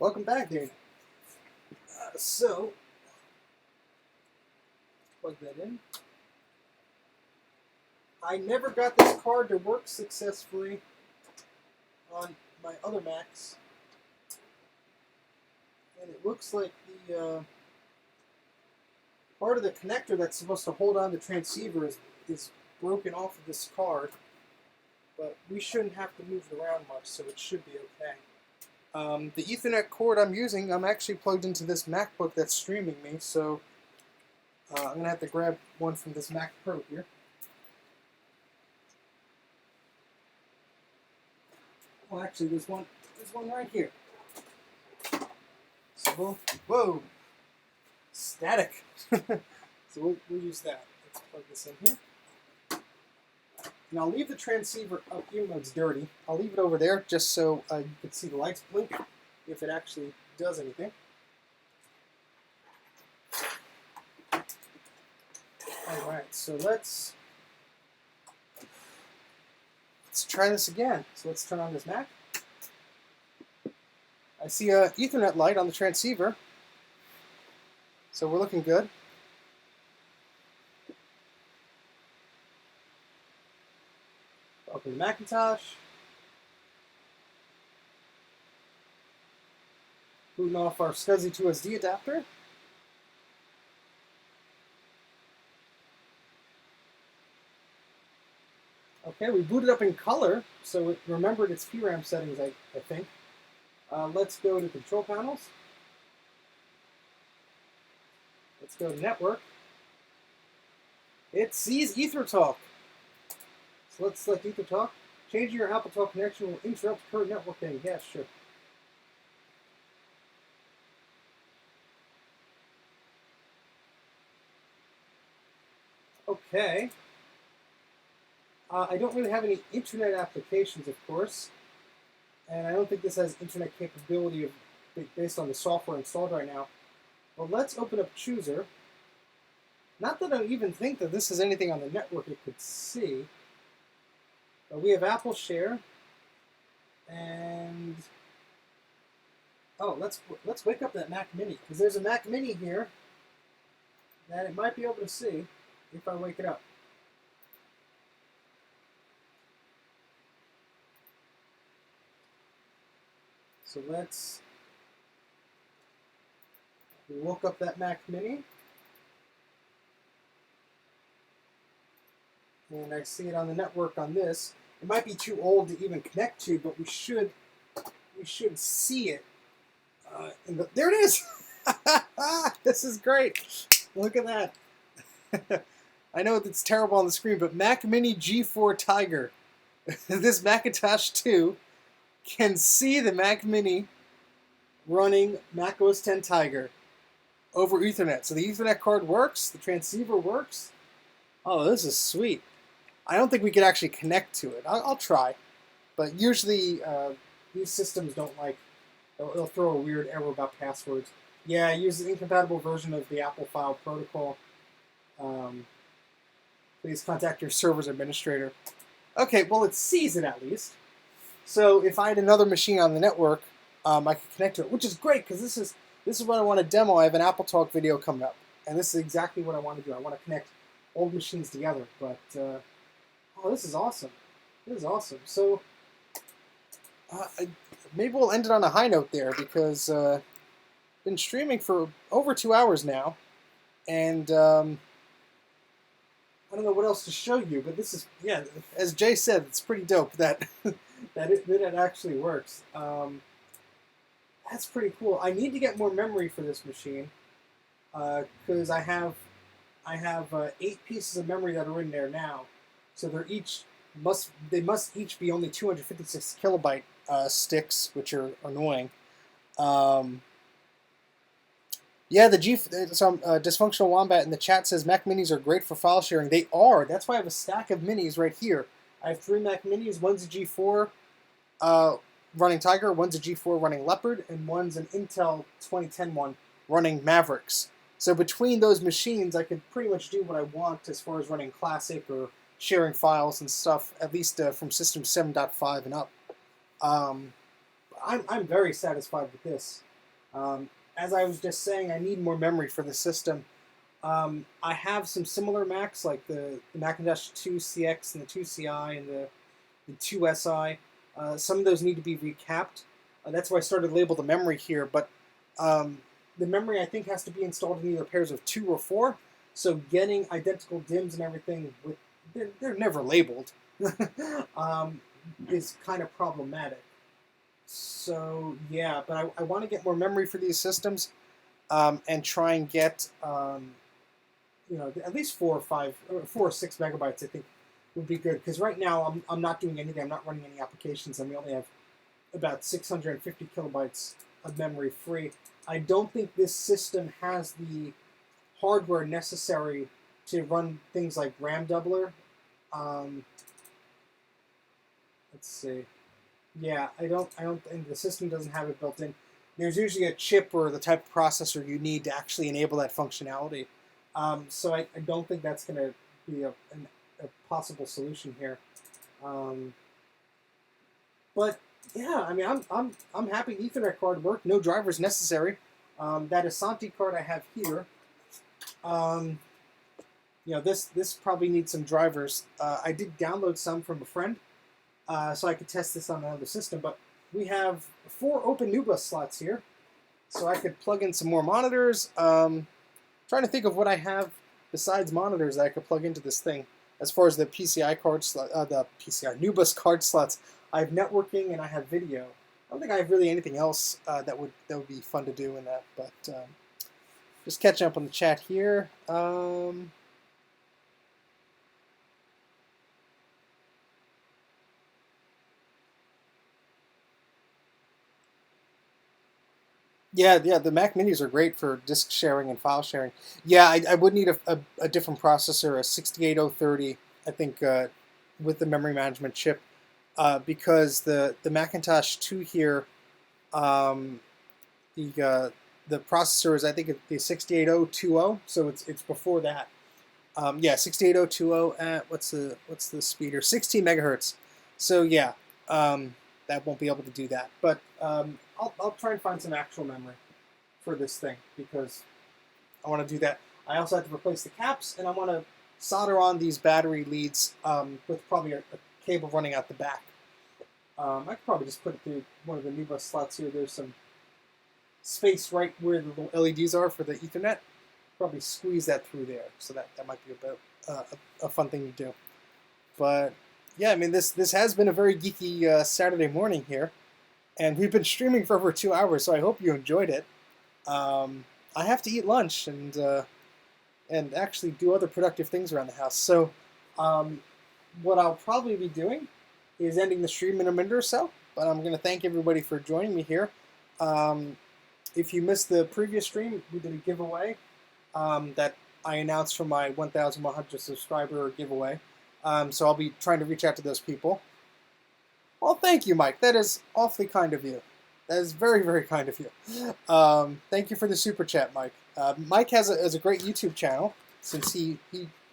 Welcome back, dude. So, plug that in. I never got this card to work successfully on my other Macs. And it looks like the part of the connector that's supposed to hold on the transceiver is broken off of this card. But we shouldn't have to move it around much, so it should be okay. The Ethernet cord I'm using, I'm actually plugged into this MacBook that's streaming me, so I'm going to have to grab one from this Mac Pro here. Well, actually, there's one right here. So whoa, static. So we'll use that. Let's plug this in here. And I'll leave the transceiver up, even though it's dirty. I'll leave it over there just so you can see the lights blinking if it actually does anything. Alright, so let's try this again. So let's turn on this Mac. I see a Ethernet light on the transceiver. So we're looking good. Open Macintosh. Booting off our SCSI to SD adapter. Okay, we booted up in color, so it remembered its VRAM settings, I think. Let's go to control panels. Let's go to network. It sees EtherTalk. So let's select EtherTalk. Changing your AppleTalk connection will interrupt current networking. Yeah, sure. Okay. I don't really have any internet applications, of course. And I don't think this has internet capability based on the software installed right now. But let's open up Chooser. Not that I even think that this is anything on the network it could see. But we have Apple Share. And oh, let's wake up that Mac Mini, because there's a Mac Mini here that it might be able to see if I wake it up. So we woke up that Mac Mini. And I see it on the network on this. It might be too old to even connect to, but we should see it. There it is! This is great! Look at that. I know it's terrible on the screen, but Mac Mini G4 Tiger. This Macintosh 2 can see the Mac Mini running Mac OS X Tiger over Ethernet. So the Ethernet card works, the transceiver works. Oh, this is sweet. I don't think we could actually connect to it. I'll try. But usually these systems don't like, they'll throw a weird error about passwords. Yeah, I use an incompatible version of the Apple File Protocol. Please contact your server's administrator. Okay, well, it sees it at least. So if I had another machine on the network, I could connect to it, which is great because this is what I want to demo. I have an Apple Talk video coming up, and this is exactly what I want to do. I want to connect old machines together. But oh, this is awesome. This is awesome. So maybe we'll end it on a high note there because I've been streaming for over 2 hours now, and I don't know what else to show you, but this is, yeah, as Jay said, it's pretty dope that that it actually works. That's pretty cool. I need to get more memory for this machine because I have 8 pieces of memory that are in there now, so they must each be only 256 kilobyte sticks, which are annoying. Yeah, some Dysfunctional Wombat in the chat says Mac Minis are great for file sharing. They are. That's why I have a stack of minis right here. I have 3 Mac Minis. One's a G4 running Tiger, one's a G4 running Leopard, and one's an Intel 2010 one running Mavericks. So between those machines, I could pretty much do what I want as far as running Classic or sharing files and stuff, at least from System 7.5 and up. I'm very satisfied with this. As I was just saying, I need more memory for the system. I have some similar Macs, like the Macintosh 2 CX and the 2 CI and the 2 SI. Some of those need to be recapped. That's why I started to label the memory here, but the memory I think has to be installed in either pairs of 2 or 4. So getting identical DIMMs and everything, they're never labeled, is kind of problematic. So yeah, but I want to get more memory for these systems, and try and get at least 4 or 6 megabytes. I think would be good because right now I'm not doing anything. I'm not running any applications, and we only have about 650 kilobytes of memory free. I don't think this system has the hardware necessary to run things like RAM doubler. Let's see. Yeah, I don't think the system doesn't have it built in. There's usually a chip or the type of processor you need to actually enable that functionality. So I don't think that's going to be a possible solution here. But yeah, I mean, I'm happy the Ethernet card worked. No drivers necessary. That Asante card I have here. This probably needs some drivers. I did download some from a friend. So I could test this on another system, but we have 4 open NuBus slots here, so I could plug in some more monitors. Trying to think of what I have besides monitors that I could plug into this thing. As far as the PCI card slot, the PCI NuBus card slots, I have networking and I have video. I don't think I have really anything else that would be fun to do in that. But just catching up on the chat here. Yeah, the Mac Minis are great for disk sharing and file sharing. Yeah, I would need a different processor, a 68030, I think, with the memory management chip, because the Macintosh 2 here, the processor is, I think, the 68020, so it's before that. Yeah, 68020 at what's the speeder? 16 megahertz. So yeah, that won't be able to do that, but I'll try and find some actual memory for this thing because I want to do that. I also have to replace the caps, and I want to solder on these battery leads with probably a cable running out the back. I could probably just put it through one of the NuBus slots here. There's some space right where the little LEDs are for the Ethernet. Probably squeeze that through there, so that might be a fun thing to do. But yeah, I mean, this has been a very geeky Saturday morning here. And we've been streaming for over 2 hours, so I hope you enjoyed it. I have to eat lunch, and and actually do other productive things around the house. So what I'll probably be doing is ending the stream in a minute or so, but I'm going to thank everybody for joining me here. If you missed the previous stream, we did a giveaway that I announced for my 1,100 subscriber giveaway. So I'll be trying to reach out to those people. Well, thank you, Mike. That is awfully kind of you. That is very, very kind of you. Thank you for the super chat, Mike. Mike has a great YouTube channel. Since he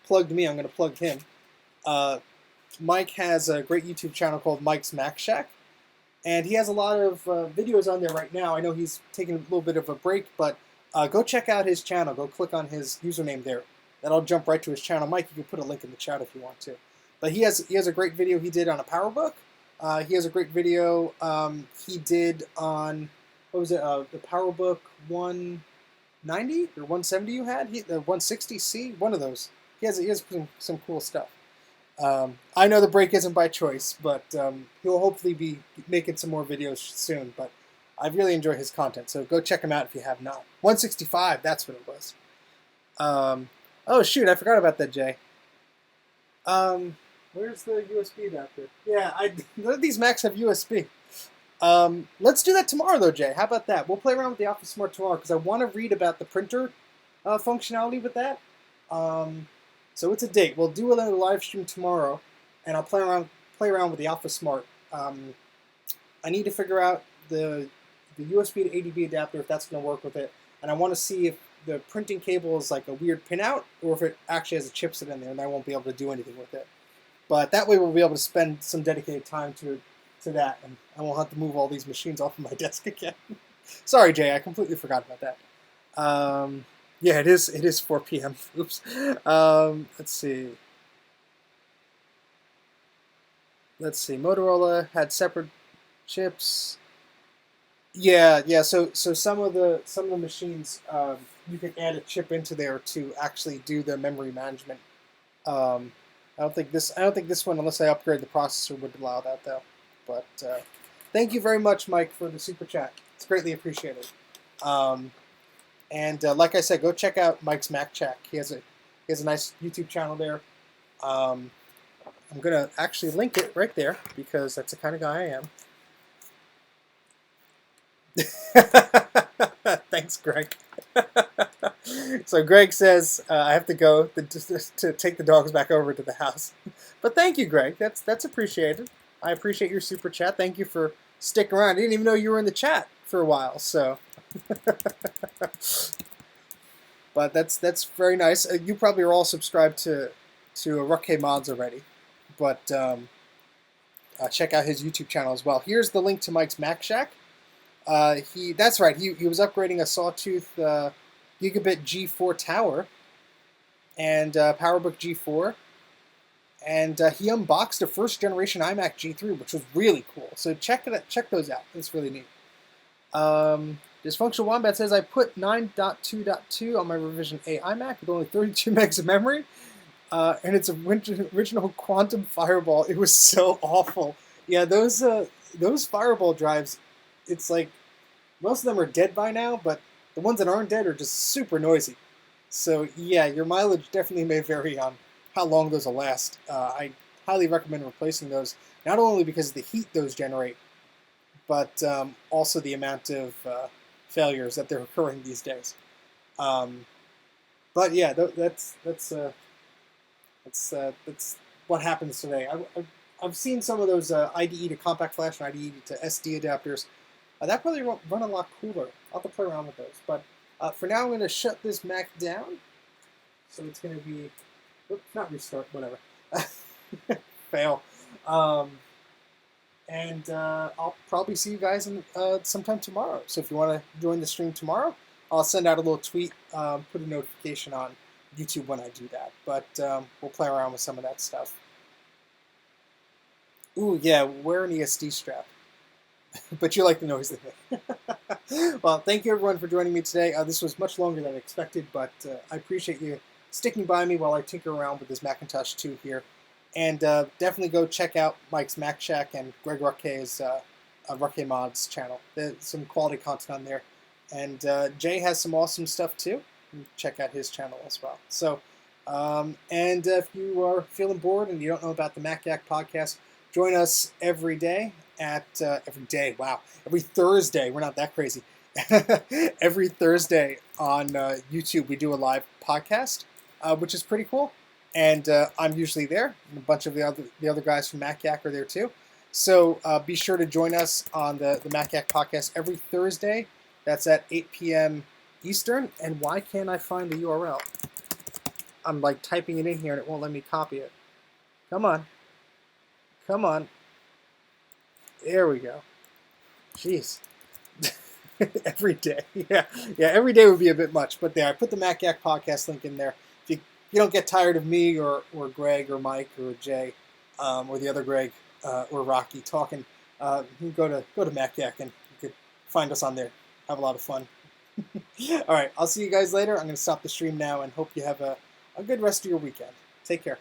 plugged me, I'm going to plug him. Mike has a great YouTube channel called Mike's Mac Shack. And he has a lot of videos on there right now. I know he's taking a little bit of a break, but go check out his channel. Go click on his username there. That'll jump right to his channel. Mike, you can put a link in the chat if you want to. But he has a great video he did on a PowerBook. He has a great video he did on, what was it, the PowerBook 190 or 170 you had? The 160C? One of those. He has some cool stuff. I know the break isn't by choice, but he'll hopefully be making some more videos soon. But I really enjoy his content, so go check him out if you have not. 165, that's what it was. Oh shoot, I forgot about that, Jay. Where's the USB adapter? Yeah, none of these Macs have USB. Let's do that tomorrow, though, Jay. How about that? We'll play around with the Office Smart tomorrow because I want to read about the printer functionality with that. So it's a date. We'll do another live stream tomorrow, and I'll play around with the Office Smart. I need to figure out the USB to ADB adapter, if that's going to work with it, and I want to see if the printing cable is like a weird pinout, or if it actually has a chipset in there, and I won't be able to do anything with it. But that way we'll be able to spend some dedicated time to that, and I won't have to move all these machines off of my desk again. Sorry, Jay, I completely forgot about that. Yeah, it is 4 p.m. Oops. Let's see. Motorola had separate chips. Yeah. So some of the machines you can add a chip into there to actually do the memory management. I don't think this one, unless I upgrade the processor, would allow that though. But thank you very much, Mike, for the super chat. It's greatly appreciated. And like I said, go check out Mike's Mac Shack. He has a nice YouTube channel there. I'm gonna actually link it right there because that's the kind of guy I am. Thanks, Greg. So Greg says I have to go to take the dogs back over to the house. But thank you, Greg. That's appreciated. I appreciate your super chat. Thank you for sticking around. I didn't even know you were in the chat for a while. So, but that's very nice. You probably are all subscribed to Rukke Mods already, but check out his YouTube channel as well. Here's the link to Mike's Mac Shack. That's right. He was upgrading a Sawtooth Gigabit G4 tower and PowerBook G4, and he unboxed a first generation iMac G3, which was really cool. So check those out. It's really neat. Dysfunctional Wombat says I put 9.2.2 on my revision A iMac with only 32 megs of memory, and it's original Quantum Fireball. It was so awful. Yeah, those Fireball drives. It's like most of them are dead by now, but the ones that aren't dead are just super noisy. So yeah, your mileage definitely may vary on how long those will last. I highly recommend replacing those, not only because of the heat those generate, but also the amount of failures that they're occurring these days. But yeah, that's what happens today. I've seen some of those IDE to compact flash and IDE to SD adapters. That probably run a lot cooler. I'll have to play around with those. But for now, I'm going to shut this Mac down. So it's going to be, oops, not restart, whatever. Fail. And I'll probably see you guys sometime tomorrow. So if you want to join the stream tomorrow, I'll send out a little tweet, put a notification on YouTube when I do that. But we'll play around with some of that stuff. Ooh, yeah, wear an ESD strap. But you like the noise of it. Well, thank you everyone for joining me today. This was much longer than I expected, but I appreciate you sticking by me while I tinker around with this Macintosh 2 here. And definitely go check out Mike's Mac Shack and Greg Rukke's Rukke Mods channel. There's some quality content on there. And Jay has some awesome stuff too. check out his channel as well. So, and if you are feeling bored and you don't know about the Mac84 podcast, join us every day every Thursday. We're not that crazy. Every Thursday on YouTube, we do a live podcast, which is pretty cool. And I'm usually there. And a bunch of the other guys from Mac84 are there too. So be sure to join us on the Mac84 podcast every Thursday. That's at 8 p.m. Eastern. And why can't I find the URL? I'm like typing it in here and it won't let me copy it. Come on. Come on. There we go. Jeez. Every day. Yeah, every day would be a bit much. But there, I put the Mac84 podcast link in there. If you don't get tired of me or Greg or Mike or Jay or the other Greg or Rocky talking, you can go to Mac84 and you could find us on there. Have a lot of fun. All right, I'll see you guys later. I'm going to stop the stream now and hope you have a good rest of your weekend. Take care.